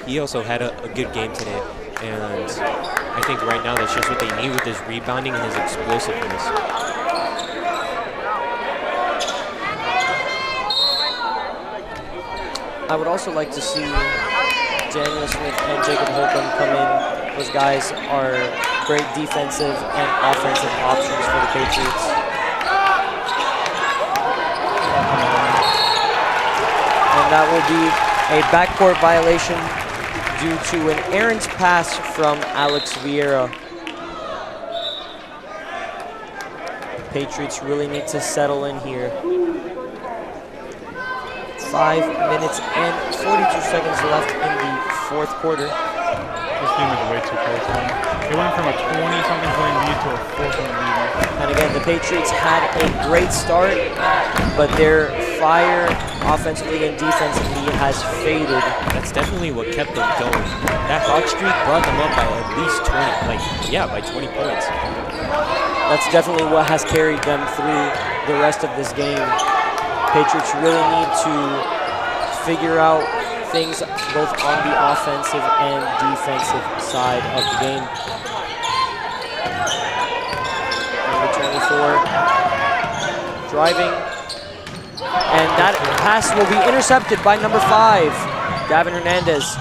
He also had a good game today, and I think right now that's just what they need with his rebounding and his explosiveness. I would also like to see Daniel Smith and Jacob Holcomb come in. Those guys are great defensive and offensive options for the Patriots. And that will be a backcourt violation due to an errant pass from Alex Vieira. Patriots really need to settle in here. 5 minutes and 42 seconds left in the fourth quarter. This game is way too close, man. They went from a 20-something point lead to a 4-point lead. And again, the Patriots had a great start, but their fire offensively and defensively has faded. That's definitely what kept them going. That hot streak brought them up by at least 20, by 20 points. That's definitely what has carried them through the rest of this game. Patriots really need to figure out things both on the offensive and defensive side of the game. Number 24, driving. And that pass will be intercepted by number 5, Gavin Hernandez.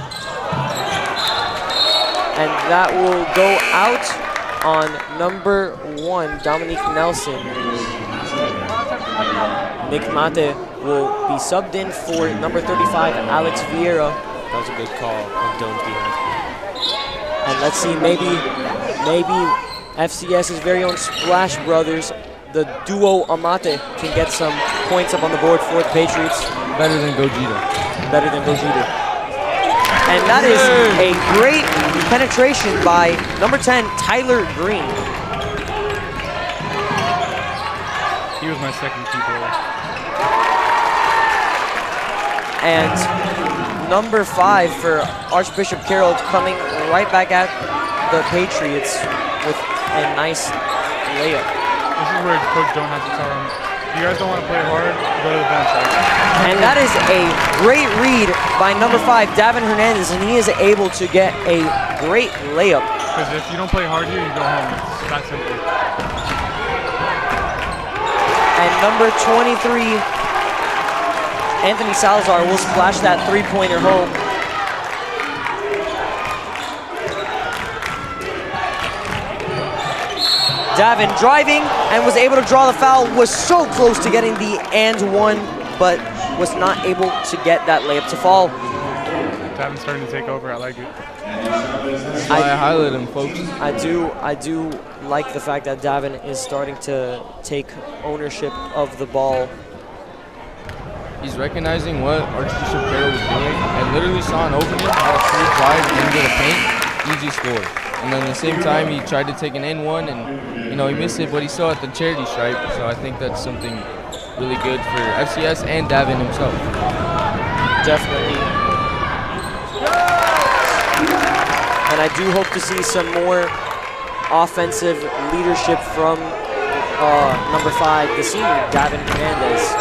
And that will go out on number 1, Dominique Nelson. Nick Mate will be subbed in for number 35, Alex Vieira. That was a good call on Doan's behalf. And let's see, maybe FCS's very own Splash Brothers, the duo Amate, can get some points up on the board for the Patriots. Better than Gogeta. Better than Gogeta. And that is a great penetration by number 10, Tyler Green. He was my second keeper. And number 5 for Archbishop Carroll coming right back at the Patriots with a nice layup. This is where Coach don't have to tell him, if you guys don't want to play hard, go to the bench. And that is a great read by number 5, Davin Hernandez, and he is able to get a great layup. Because if you don't play hard here, you go home. It's that simple. And number 23, Anthony Salazar will splash that three-pointer home. Davin driving and was able to draw the foul, was so close to getting the and one, but was not able to get that layup to fall. Davin's starting to take over, I like it. I highlight him, folks. I do like the fact that Davin is starting to take ownership of the ball. He's recognizing what Archbishop Carroll was doing and literally saw an opening, had a free drive into the paint, easy score. And then at the same time, he tried to take an N1 and, he missed it, but he still had the charity stripe. So I think that's something really good for FCS and Davin himself. Definitely. And I do hope to see some more offensive leadership from number 5, the senior, Davin Hernandez.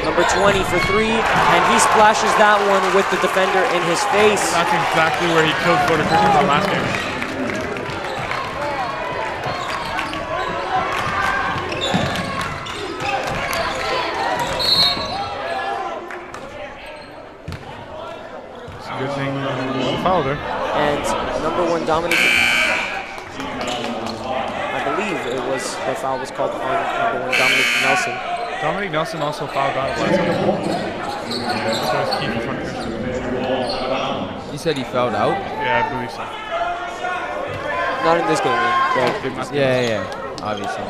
Number 20 for 3, and he splashes that one with the defender in his face. That's exactly where he killed Florida Christian from last game. It's a good thing he fouled her. And number 1, Dominic, I believe the foul was called on number 1, Dominic Nelson. Dominic Nelson also fouled out last game. So it's key for Florida Christian. You said he fouled out? Yeah, I believe so. Not in this game, Yeah, obviously.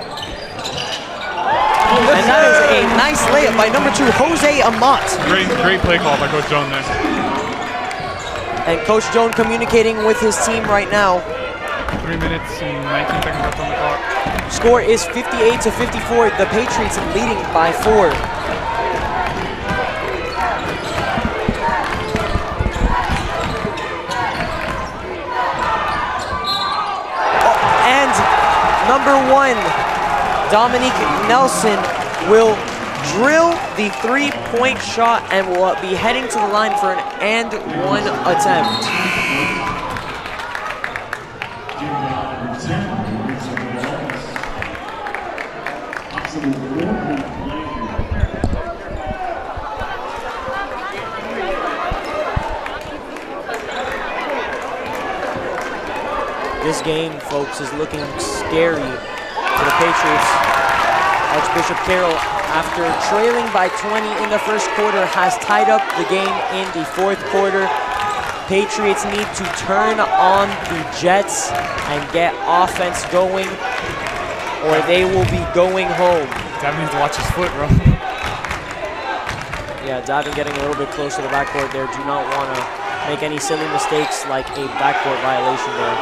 And that is a nice layup by number 2, Jose Amat. Great play call by Coach Jones there. And Coach Jones communicating with his team right now. 3 minutes and 19 seconds left on the clock. Score is 58-54. The Patriots leading by 4. And number 1, Dominique Nelson will drill the 3-point shot and will be heading to the line for an and 1 attempt. This game, folks, is looking scary for the Patriots. Archbishop Carroll, after trailing by 20 in the first quarter, has tied up the game in the fourth quarter. Patriots need to turn on the Jets and get offense going, or they will be going home. Davin needs to watch his foot, bro. Yeah, Davin getting a little bit close to the backcourt there. Do not want to make any silly mistakes like a backcourt violation there.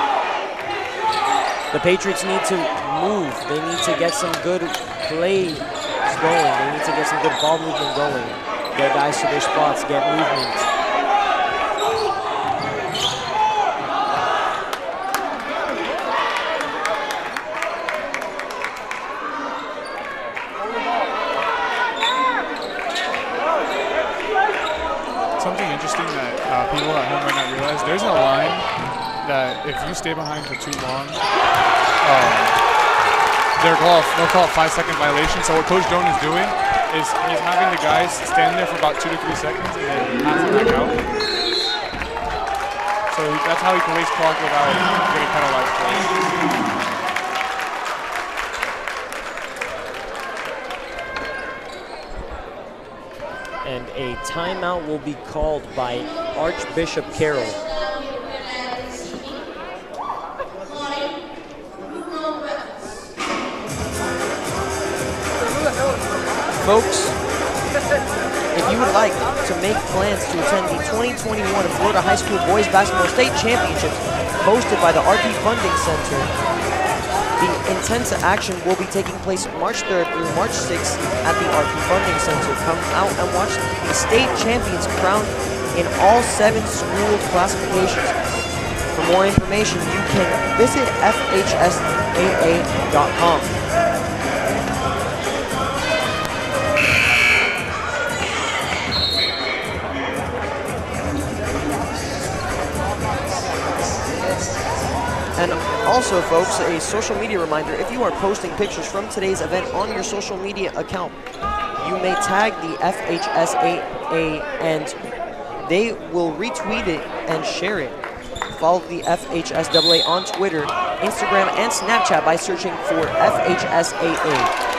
The Patriots need to move. They need to get some good plays going. They need to get some good ball movement going. Get guys to their spots, get movement. Something interesting that people at home might not realize, there's a line that if you stay behind for too long, they'll call it 5-second violation. So what Coach Jones is doing is he's having the guys stand there for about 2 to 3 seconds and then pass it back out. So that's how he can waste clock without getting penalized for it. And a timeout will be called by Archbishop Carroll. Folks, if you would like to make plans to attend the 2021 Florida High School Boys Basketball State Championships hosted by the RP Funding Center, the Intense Action will be taking place March 3rd through March 6th at the RP Funding Center. Come out and watch the state champions crowned in all 7 school classifications. For more information, you can visit FHSAA.com. And also, folks, a social media reminder, if you are posting pictures from today's event on your social media account, you may tag the FHSAA and they will retweet it and share it. Follow the FHSAA on Twitter, Instagram, and Snapchat by searching for FHSAA.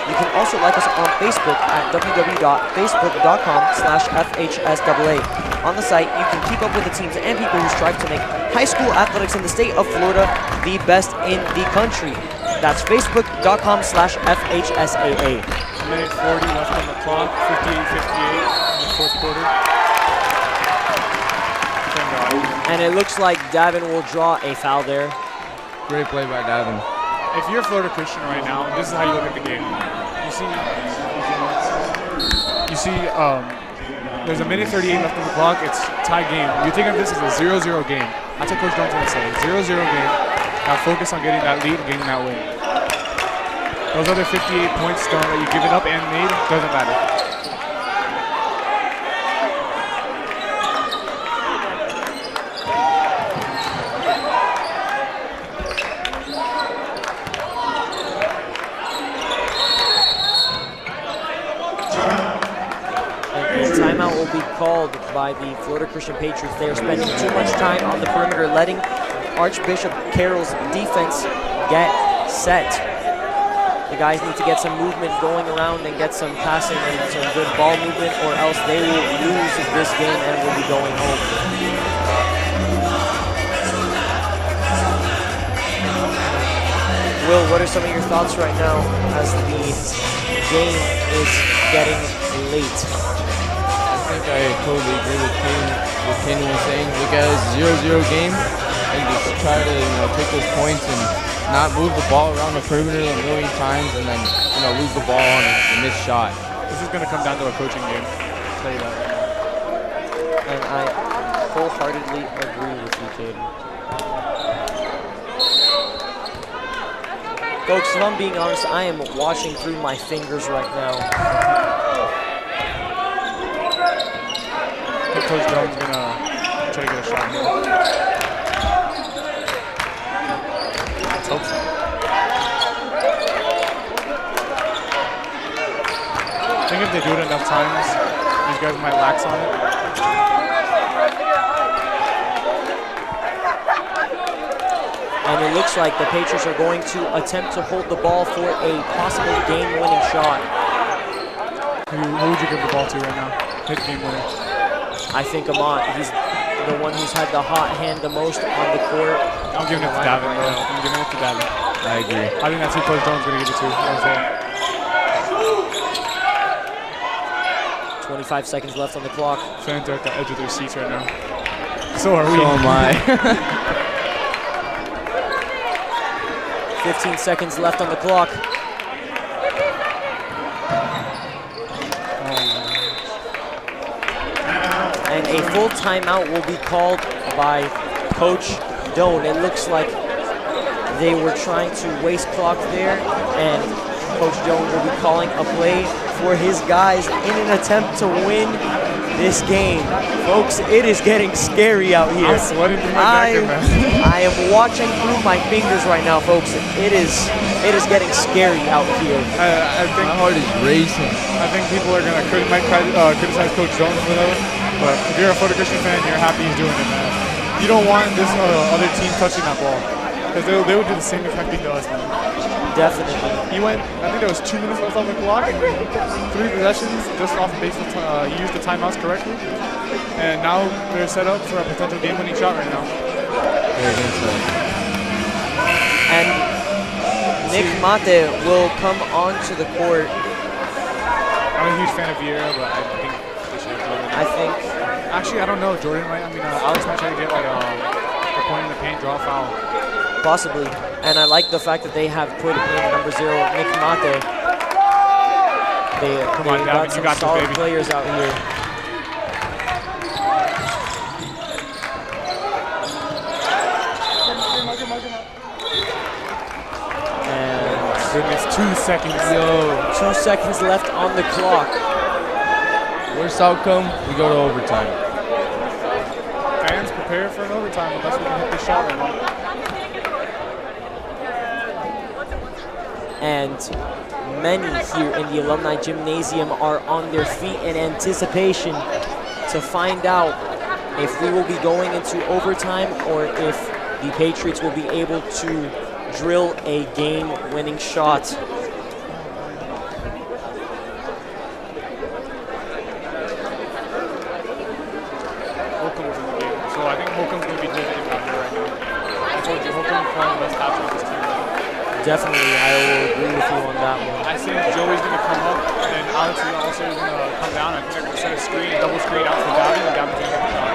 You can also like us on Facebook at www.facebook.com/FHSAA. On the site, you can keep up with the teams and people who strive to make high school athletics in the state of Florida the best in the country. That's facebook.com/FHSAA. 1:40 left on the clock, 58-58 in the fourth quarter. And it looks like Davin will draw a foul there. Great play by Davin. If you're Florida Christian right now, this is how you look at the game. You see, there's 1:38 left on the clock. It's tie game. You think of this as a 0-0 game. That's what Coach Jones is going to say. 0-0 game. Now focus on getting that lead and getting that win. Those other 58 points that you've given up and made doesn't matter. Timeout will be called by the Florida Christian Patriots. They are spending too much time on the perimeter, letting Archbishop Carroll's defense get set. The guys need to get some movement going around and get some passing and some good ball movement, or else they will lose this game and will be going home. Will, what are some of your thoughts right now as the game is getting late? I think I totally agree with Kenny was saying. Look at it as a 0-0 game and just try to take those points and not move the ball around the perimeter a million times and then lose the ball on a missed shot. This is going to come down to a coaching game. I'll tell you that. And I wholeheartedly agree with you, Caden. Folks, if I'm being honest, I am watching through my fingers right now. I think Coach Jones is going to try to get a shot here. Let's hope so. I think if they do it enough times, these guys might lax on it. And it looks like the Patriots are going to attempt to hold the ball for a possible game-winning shot. Who would you give the ball to right now? Hit game winner. I think Amat, he's the one who's had the hot hand the most on the court. I'm giving it to Davin, bro. I'm giving it to Davin. I agree. I think that's who Coach Jones is going to give it to. 25 seconds left on the clock. Fans are at the edge of their seats right now. So are we. So am I. 15 seconds left on the clock. And a full timeout will be called by Coach Doan. It looks like they were trying to waste clock there, and Coach Doan will be calling a play for his guys in an attempt to win this game. Folks, it is getting scary out here. I'm sweating through my jacket, man. I am watching through my fingers right now, folks. It is getting scary out here. I think My heart is racing. I think people are gonna criticize Coach Jones for that. But if you're a Florida Christian fan, you're happy he's doing it, man. You don't want this other team touching that ball, because they would do the same exact thing to us, man. Definitely. He went. I think there was 2 minutes left on the clock, and 3 possessions just off base. He used the timeouts correctly, and now they're set up for a potential game-winning shot right now. And Nick Mate will come onto the court. I'm a huge fan of Vieira, but I think they should have Jordan. I think. Actually, I don't know. Jordan might. Alex might try to get like a point in the paint, draw a foul. Possibly. And I like the fact that they have put in number 0, Nick Mate. They on, got Davin, some you got this, solid baby. players out here. And Goodness, 2 seconds. 2 seconds left on the clock. Worst outcome, we go to overtime. Fans prepare for an overtime unless we can hit the shot right now. And many here in the Alumni Gymnasium are on their feet in anticipation to find out if we will be going into overtime or if the Patriots will be able to drill a game-winning shot. Holcomb's in the game, so I think Holcomb's going to be different out here right now. I told you, Holcomb's one of the best options on this team. Definitely, I will agree with you on that one. I think Joey's going to come up, and Alex is also going to come down. I think they're going to set a screen, double screen out for Davin, and Davin's going to get the shot.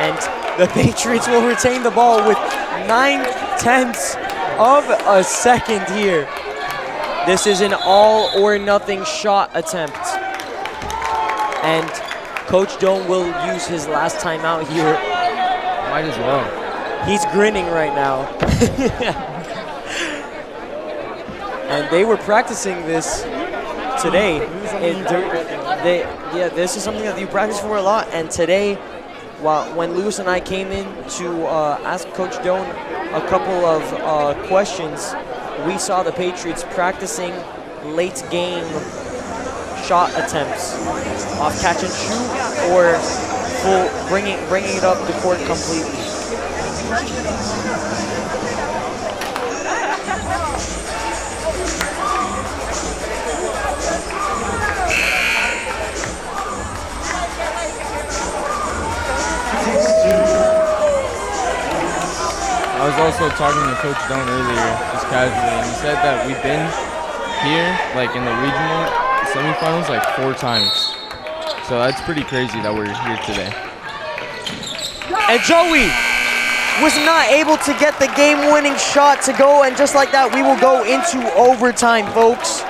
And the Patriots will retain the ball with 9/10 of a second here. This is an all-or-nothing shot attempt. And Coach Doan will use his last timeout here. Might as well. He's grinning right now. And they were practicing this today. This is something that you practice for a lot. And today, when Lewis and I came in to ask Coach Doan a couple of questions, we saw the Patriots practicing late game shot attempts off catch and shoot or full bringing it up the court completely. I was also talking to Coach Doan earlier, just casually, and he said that we've been here, like in the regional semifinals, like 4 times. So that's pretty crazy that we're here today. And Joey was not able to get the game-winning shot to go, and just like that, we will go into overtime, folks.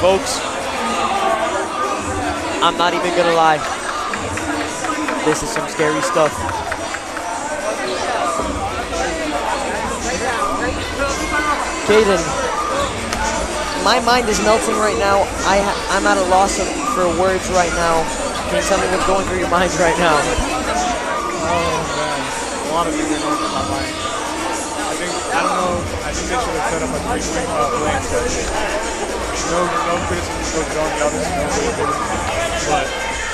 Folks, I'm not even gonna lie. This is some scary stuff. Caden, my mind is melting right now. I'm at a loss for words right now. Can you tell me what's going through your minds right now? Oh man, a lot of things are going through my mind. I think they should have set up a 3-point playing schedule. No criticism for Coach Doan, the others, no criticism. But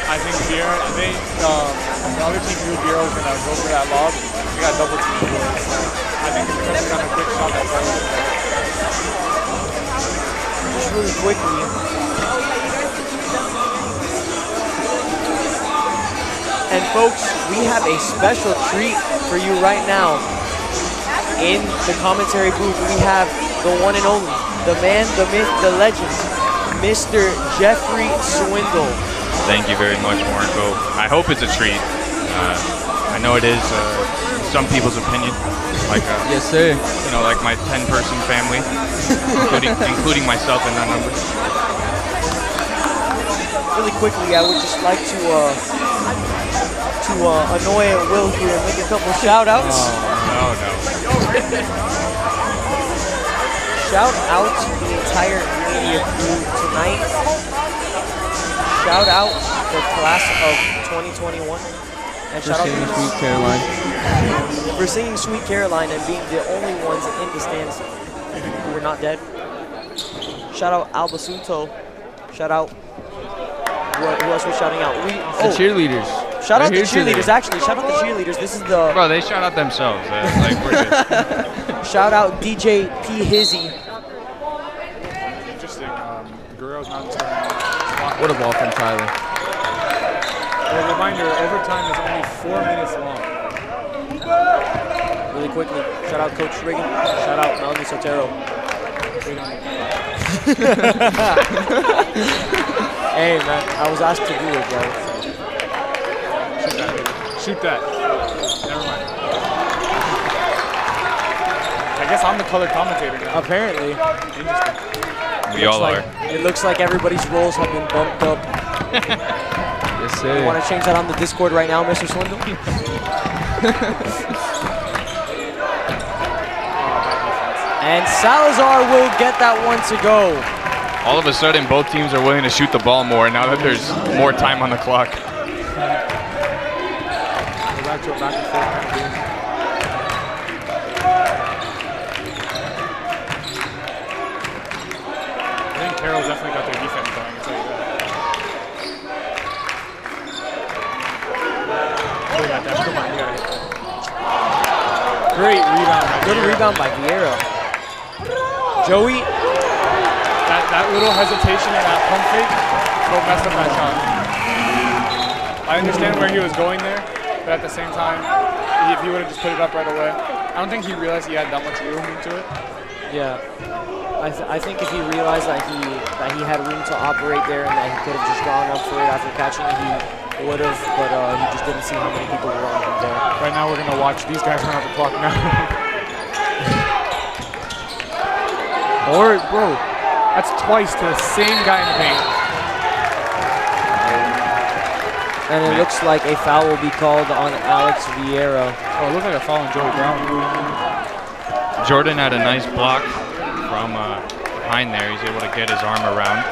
I think the other team knew Bureau was going to go for that lob. We got double team for it. So I think it's because we got a quick shot that's better. Just really quickly. And folks, we have a special treat for you right now. In the commentary booth, we have the one and only, the man, the myth, the legend, Mr. Jeffrey Swindle. Thank you very much, Marco. I hope it's a treat. I know it is some people's opinion, like Yes, sir. you know, like my 10-person family, including myself in that number. Really quickly, I would just like to annoy Will here and make a couple shout-outs. No. Shout out to the entire media crew tonight. Shout out the class of 2021. And For shout out singing to Sweet Caroline. for singing Sweet Caroline and being the only ones in the stands who were not dead. Shout out Albasunto. Shout out. Who else was shouting out? The cheerleaders. Shout out the They're here cheerleaders, today. actually. Shout out the cheerleaders. This is the. Bro, they shout out themselves. Like we're good. Shout out DJ P. Hizzy. Interesting. Guerrero's not turning. What a ball from Tyler. A reminder, overtime is only 4 minutes long. Really quickly, shout out Coach Reagan. Shout out Melanie Sotero. Hey man, I was asked to do it, bro. Shoot that. Never mind. I guess I'm the color commentator now. Apparently, Interesting. We all are. it looks like everybody's roles have been bumped up. Yes, You want sir. to change that on the Discord right now, Mr. Swindle? And Salazar will get that one to go. All of a sudden, both teams are willing to shoot the ball more now that there's more time on the clock. Go back to a back and forth kind of game. I think Carroll definitely got their defense going, I'll tell you that. You got that. Come on, you got it. Great rebound. Good rebound by Vieira. Joey, That little hesitation and that pump fake will mess up that shot. I understand where he was going there, but at the same time, if he would have just put it up right away, I don't think he realized he had that much room into it. yeah. I think if he realized that he had room to operate there and that he could have just gone up for it after catching it, he would have, but he just didn't see how many people were on him there. Right now, we're gonna watch these guys run out the clock now. Or, bro, that's twice to the same guy in the paint. And it looks like a foul will be called on Alex Vieira. Oh, it looks like a foul on Joey Brown. Jordan had a nice block from behind there. He's able to get his arm around.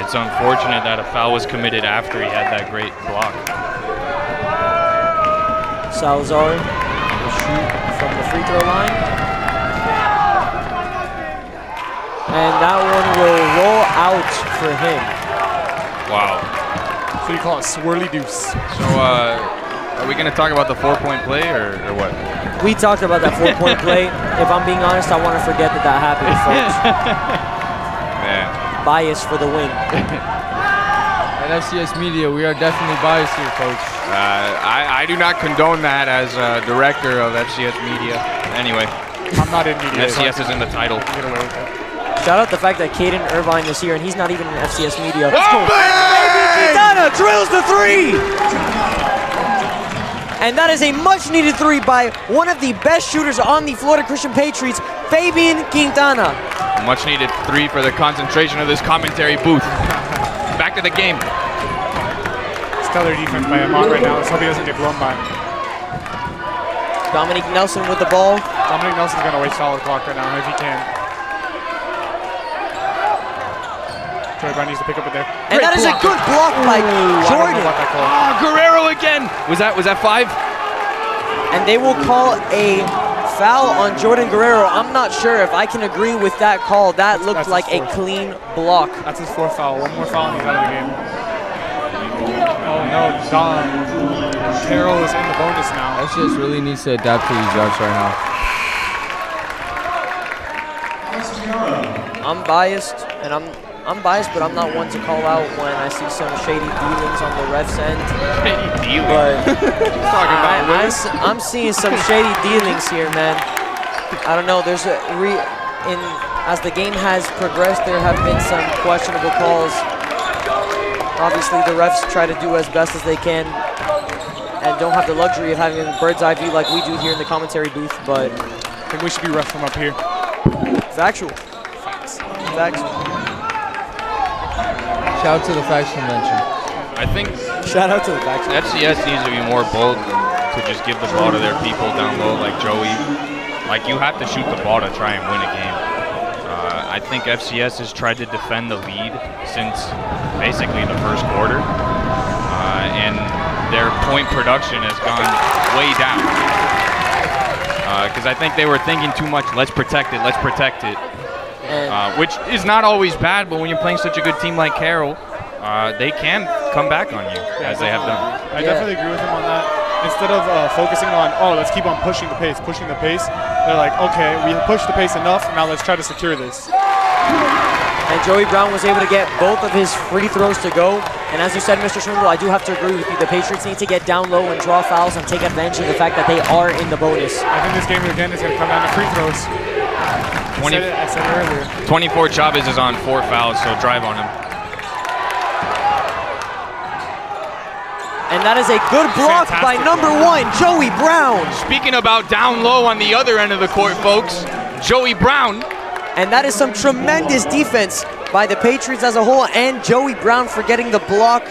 It's unfortunate that a foul was committed after he had that great block. Salazar will shoot from the free throw line. And that one will roll out for him. Wow. So you call it swirly deuce. So are we going to talk about the 4-point play or what? We talked about that 4-point play. If I'm being honest, I want to forget that that happened, folks. Man. Bias for the win. At FCS Media, we are definitely biased here, folks. I do not condone that as director of FCS Media. Anyway, I'm not in media. FCS is in the title. Get away with that. Shout out the fact that Caden Irvine is here, and he's not even in FCS Media. Quintana drills the three! And that is a much-needed three by one of the best shooters on the Florida Christian Patriots, Fabian Quintana. Much needed three for the concentration of this commentary booth. Back to the game. Stellar defense by Amon right now. Let's hope he doesn't get blown by. Dominique Nelson with the ball. Dominic Nelson's going to waste solid clock right now if he can. Joey Brown needs to pick up it there. And that is a good block by Jordan. Guerrero again. Was that 5? And they will call a foul on Jordan Guerrero. I'm not sure if I can agree with that call. That looked like a clean block. That's his 4th foul. One more foul and he's out of the game. Oh no, Carroll is in the bonus now. FCS really needs to adapt to these refs right now. I'm biased, and I'm biased, but I'm not one to call out when I see some shady dealings on the ref's end. Shady But I'm seeing some shady dealings here, man. I don't know. There's as the game has progressed, there have been some questionable calls. Obviously, the refs try to do as best as they can and don't have the luxury of having a bird's eye view like we do here in the commentary booth. But I think we should be ref from up here. Factual. Shout out to the Facts Convention. I think Shout out to the Facts. FCS needs to be more bold to just give the ball to their people down low like Joey. Like, you have to shoot the ball to try and win a game. I think FCS has tried to defend the lead since basically the first quarter. And their point production has gone way down. Because I think they were thinking too much, let's protect it. Which is not always bad, but when you're playing such a good team like Carroll, they can come back on you, as they have done. I definitely agree with him on that. Instead of focusing on, let's keep on pushing the pace, they're like, okay, we pushed the pace enough, now let's try to secure this. And Joey Brown was able to get both of his free throws to go. And as you said, Mr. Schwindel, I do have to agree with you. The Patriots need to get down low and draw fouls and take advantage of the fact that they are in the bonus. I think this game again is going to come down to free throws. I said earlier. 24 Chavez is on 4 fouls, so drive on him. And that is a good block by number 1, Joey Brown. Speaking about down low on the other end of the court, folks, Joey Brown. And that is some tremendous defense by the Patriots as a whole, and Joey Brown for getting the block.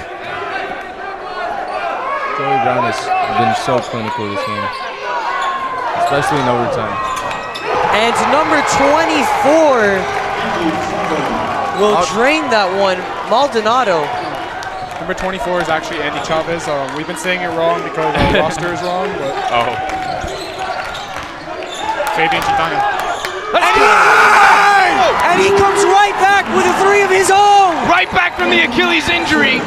Joey Brown has been so clinical this game, especially in overtime. And number 24 will drain that one, Maldonado. Number 24 is actually Andy Chavez. We've been saying it wrong because our roster is wrong, but Fabian Quintana. And he comes right back with a 3 of his own. Right back from the Achilles injury.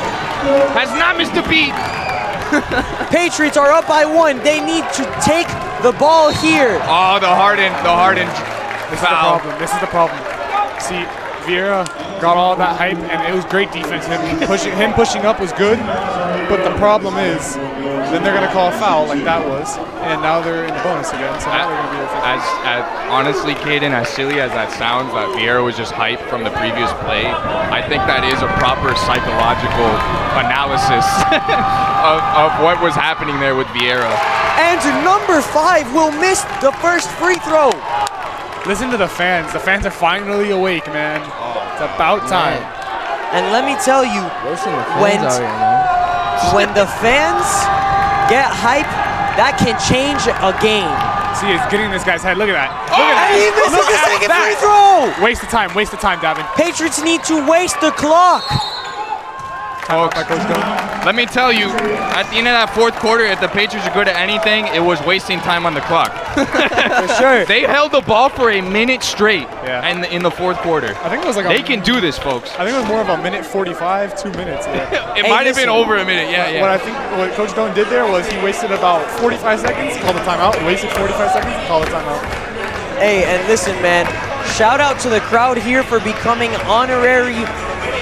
Has not missed a beat. Patriots are up by 1. They need to take the ball here. Oh, the Harden foul. This is the problem. See, Vieira got all that hype, and it was great defense. Him pushing up was good, but the problem is, then they're going to call a foul like that was, and now they're in the bonus again, so now they're going to be as honestly, Caden, as silly as that sounds, that Vieira was just hyped from the previous play, I think that is a proper psychological analysis of what was happening there with Vieira. And number 5 will miss the first free throw. Listen to the fans. The fans are finally awake, man. It's about time. And let me tell you, Roasting the when, fans out here, man. when the fans get hype, that can change a game. See, it's getting in this guy's head. Look at that. Look at that. And he misses Look the at second that. free throw. Waste of time, Davin. Patriots need to waste the clock. Time out by Coach Doan. Let me tell you, at the end of that fourth quarter, if the Patriots are good at anything, it was wasting time on the clock. For sure. They held the ball for a minute straight and in the fourth quarter. I think it was like They can do this, folks. I think it was more of a minute 45, 2 minutes. Yeah. It might have been over a minute, What I think what Coach Doan did there was he wasted about 45 seconds, called the timeout, wasted 45 seconds, called the timeout. Hey, and listen, man, shout out to the crowd here for becoming honorary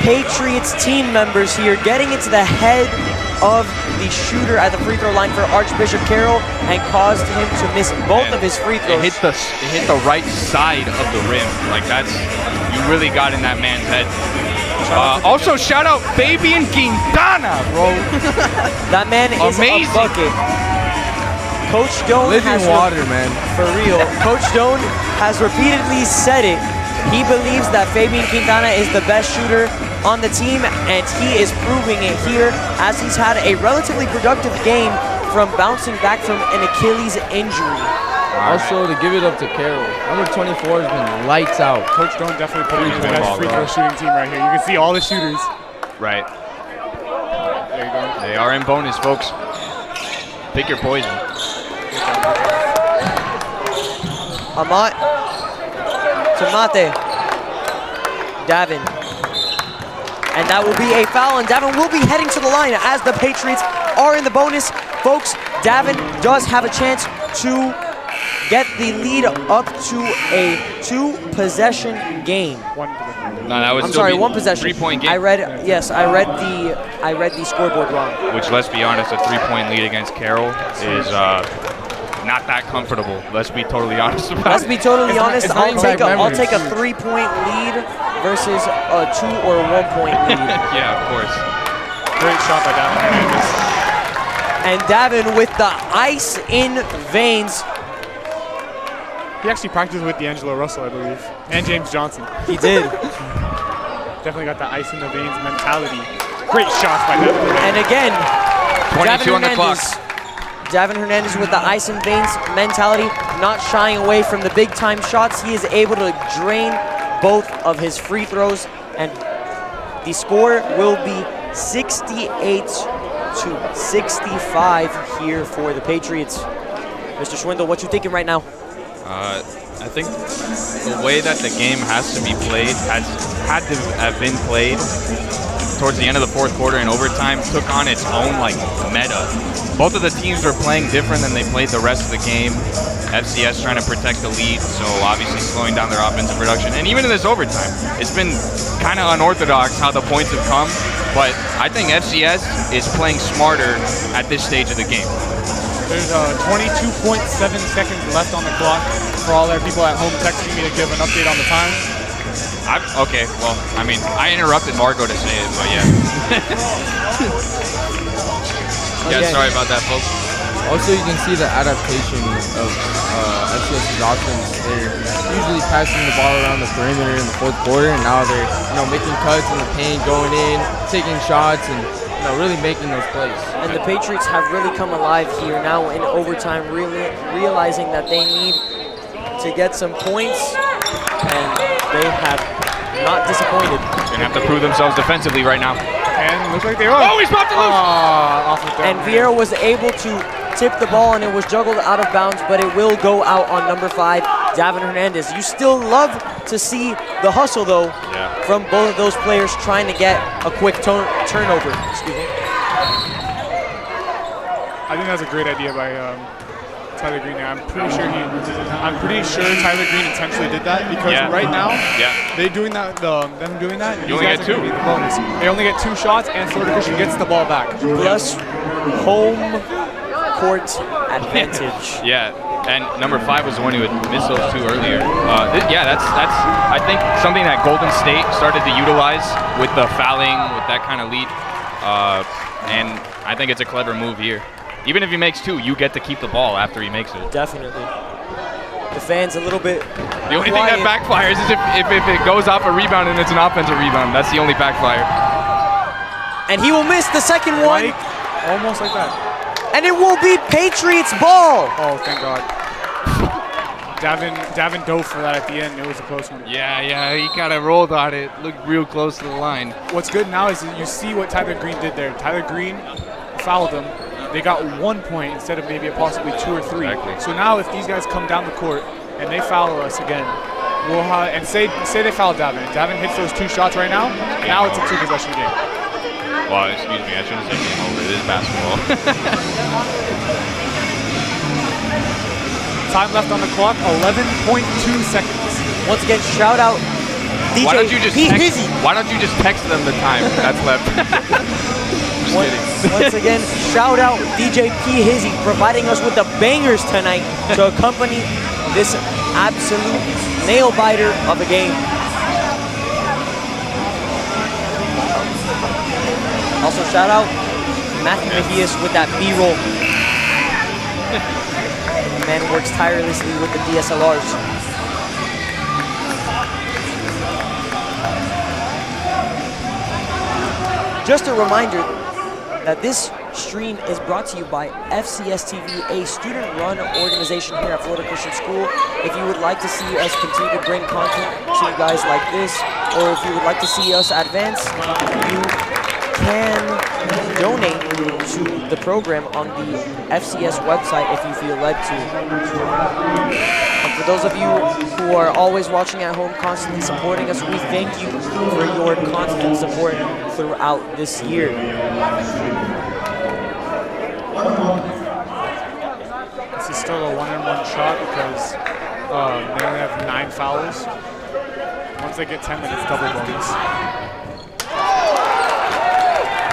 Patriots team members here, getting into the head of the shooter at the free throw line for Archbishop Carroll and caused him to miss both of his free throws. It hit the right side of the rim. Like you really got in that man's head. Also, shout out Fabian Quintana, bro. That man is amazing. A bucket. Coach Doan Living water, man. For real. Coach Doan has repeatedly said it. He believes that Fabian Quintana is the best shooter on the team, and he is proving it here as he's had a relatively productive game from bouncing back from an Achilles injury. Also, to give it up to Carroll, number 24 has been lights out. Coach Doan definitely put in the best free throw shooting team right here. You can see all the shooters. Right. There you go. They are in bonus, folks. Pick your poison. Amat to Mate. Davin. And that will be a foul, and Davin will be heading to the line as the Patriots are in the bonus. Folks, Davin does have a chance to get the lead up to a 2-possession game. No, that was I'm sorry, 1 possession. 3-point game. I read the scoreboard wrong. Which, let's be honest, a 3-point lead against Carroll is not that comfortable. Let's be totally honest about it. Let's be totally honest. it's I'll not take memories. a 3-point lead versus a 2 or 1 point lead. Yeah, of course. Great shot by Davin Hernandez. And Davin with the ice in veins. He actually practiced with D'Angelo Russell, I believe, and James Johnson. He did. Definitely got the ice in the veins mentality. Great shots by Davin Hernandez. And again, 22 on the clock. Davin Hernandez with the ice and veins mentality, not shying away from the big time shots. He is able to drain both of his free throws, and the score will be 68-65 here for the Patriots. Mr. Schwindel, what you thinking right now? I think the way that the game has to be played had to have been played towards the end of the fourth quarter and overtime took on its own meta. Both of the teams were playing different than they played the rest of the game. FCS trying to protect the lead, so obviously slowing down their offensive production. And even in this overtime, it's been kind of unorthodox how the points have come, but I think FCS is playing smarter at this stage of the game. There's 22.7 seconds left on the clock for all our people at home texting me to give an update on the time. Okay, well, I mean, I interrupted Margot to say it, but yeah. Yeah, sorry about that, folks. Also, you can see the adaptation of FCS's offense. They're usually passing the ball around the perimeter in the fourth quarter, and now they're making cuts in the paint, going in, taking shots, and really making those plays. And the Patriots have really come alive here now in overtime, really realizing that they need to get some points, and they have not disappointed. They're going to have to prove themselves defensively right now. And it looks like they are. Oh, he's about to lose! And Vieira was able to tip the ball, and it was juggled out of bounds, but it will go out on number 5, Davin Hernandez. You still love to see the hustle, though, from both of those players trying to get a quick turnover. Excuse me. I think that's a great idea by Tyler Green. I'm pretty sure Tyler Green intentionally did that because right now, them doing that. You only get 2. The bonus. They only get 2 shots, and Florida Christian gets the ball back. Plus home court advantage. Yeah, and number 5 was the one who had missed those 2 earlier. That's I think something that Golden State started to utilize with the fouling, with that kind of lead, and I think it's a clever move here. Even if he makes 2, you get to keep the ball after he makes it. Definitely. The fans a little bit The only thing that backfires is if it goes off a rebound and it's an offensive rebound. That's the only backfire. And he will miss the second one. Almost like that. And it will be Patriots ball. Oh, thank God. Davin dove for that at the end. It was a close one. Yeah, he kind of rolled on it. Looked real close to the line. What's good now is you see what Tyler Green did there. Tyler Green fouled them. They got 1 point instead of maybe possibly 2 or 3. Exactly. So now if these guys come down the court and they foul us again, we'll have, and say they foul Davin. If Davin hits those 2 shots right now, now it's a 2-possession game. Well, excuse me, I shouldn't say game over. It is basketball. Time left on the clock, 11.2 seconds. Once again, shout out DJ Why don't you just P. text, Hizzy. Why don't you just text them the time that's left? Just kidding. Once again, shout out DJ P. Hizzy providing us with the bangers tonight to accompany this absolute nail biter of a game. Also, shout out Matthew Mejias with that B-roll. The man works tirelessly with the DSLRs. Just a reminder that this stream is brought to you by FCS TV, a student-run organization here at Florida Christian School. If you would like to see us continue to bring content to you guys like this, or if you would like to see us advance, you can donate to the program on the FCS website if you feel led to. And for those of you who are always watching at home, constantly supporting us, we thank you for your constant support throughout this year. This is still a 1-on-1 shot because they only have 9 fouls. Once they get 10, then it's double bonus.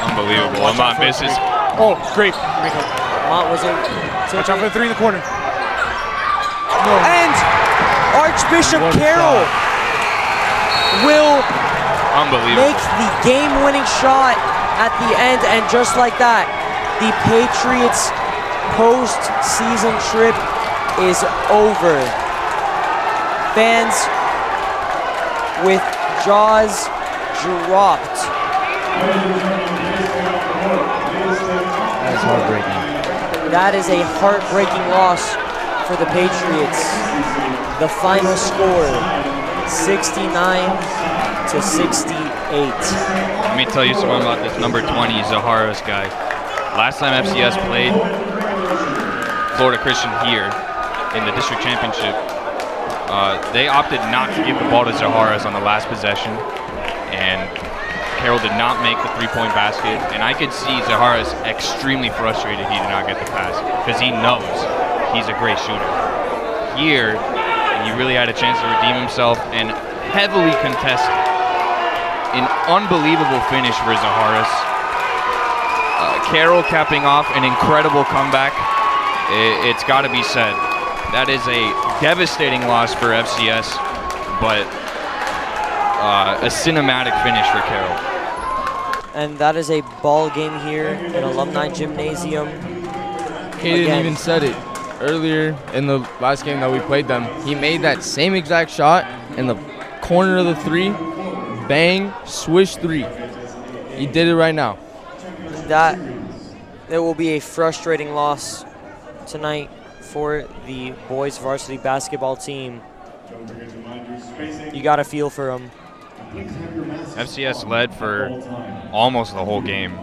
Unbelievable. Lamont misses. Oh, great. Mont was in. Watch out for the 3 in the corner. No. And Archbishop Carroll will Unbelievable. make the game-winning shot at the end, and just like that, the Patriots' post-season trip is over. Fans with jaws dropped. That's heartbreaking. That is a heartbreaking loss for the Patriots. The final score, 69-68. Let me tell you something about this number 20, Zaharos guy. Last time FCS played Florida Christian here in the district championship, they opted not to give the ball to Zaharos on the last possession, and Carroll did not make the 3-point basket, and I could see Zaharos extremely frustrated he did not get the pass because he knows he's a great shooter. Here, he really had a chance to redeem himself and heavily contest an unbelievable finish for Zaharos. Carroll capping off an incredible comeback. It's got to be said. That is a devastating loss for FCS, but a cinematic finish for Carroll. And that is a ball game here in Alumni Gymnasium. Hayden even said it earlier in the last game that we played them. He made that same exact shot in the corner of the 3, bang, swish 3. He did it right now. There will be a frustrating loss tonight for the boys varsity basketball team. You got to feel for them. FCS led for almost the whole game.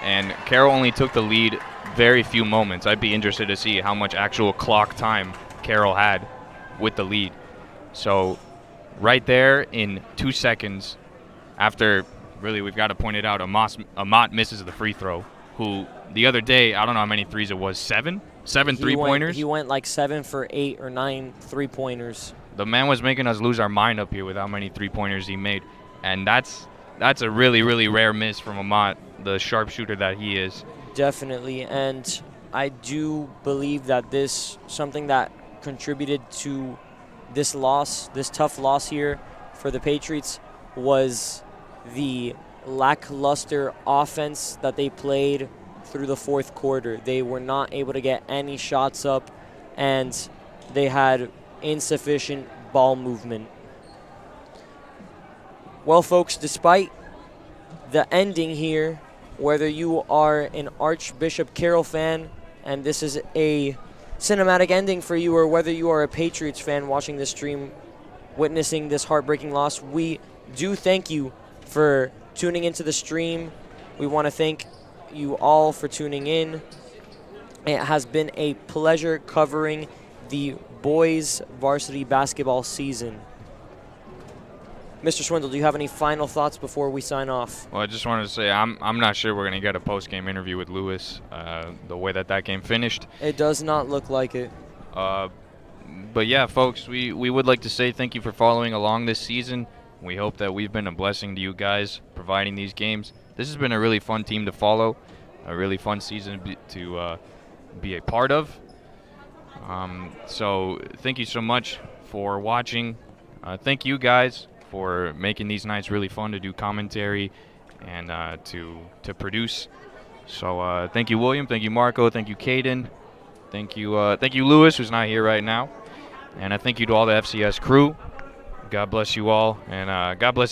And Carroll only took the lead very few moments. I'd be interested to see how much actual clock time Carroll had with the lead. So right there in 2 seconds after, really we've got to point it out, Amat misses the free throw, who the other day, I don't know how many threes it was, 7 3-pointers? He went like 7 for 8 or 9 3-pointers. The man was making us lose our mind up here with how many 3-pointers he made. And that's a really, really rare miss from Amat, the sharpshooter that he is. Definitely, and I do believe that something that contributed to this loss, this tough loss here for the Patriots, was the lackluster offense that they played through the fourth quarter. They were not able to get any shots up, and they had insufficient ball movement. Well, folks, despite the ending here, whether you are an Archbishop Carroll fan and this is a cinematic ending for you, or whether you are a Patriots fan watching this stream, witnessing this heartbreaking loss, we do thank you for tuning into the stream. We want to thank you all for tuning in. It has been a pleasure covering the boys varsity basketball season. Mr. Swindle, do you have any final thoughts before we sign off? Well, I just wanted to say I'm not sure we're going to get a post-game interview with Lewis the way that game finished. It does not look like it. But yeah, folks, we would like to say thank you for following along this season. We hope that we've been a blessing to you guys providing these games. This has been a really fun team to follow, a really fun season to be a part of. So thank you so much for watching. Thank you guys for making these nights really fun to do commentary and to produce. So thank you, William. Thank you, Marco. Thank you, Caden. Thank you, Lewis, who's not here right now. And I thank you to all the FCS crew. God bless you all, and God bless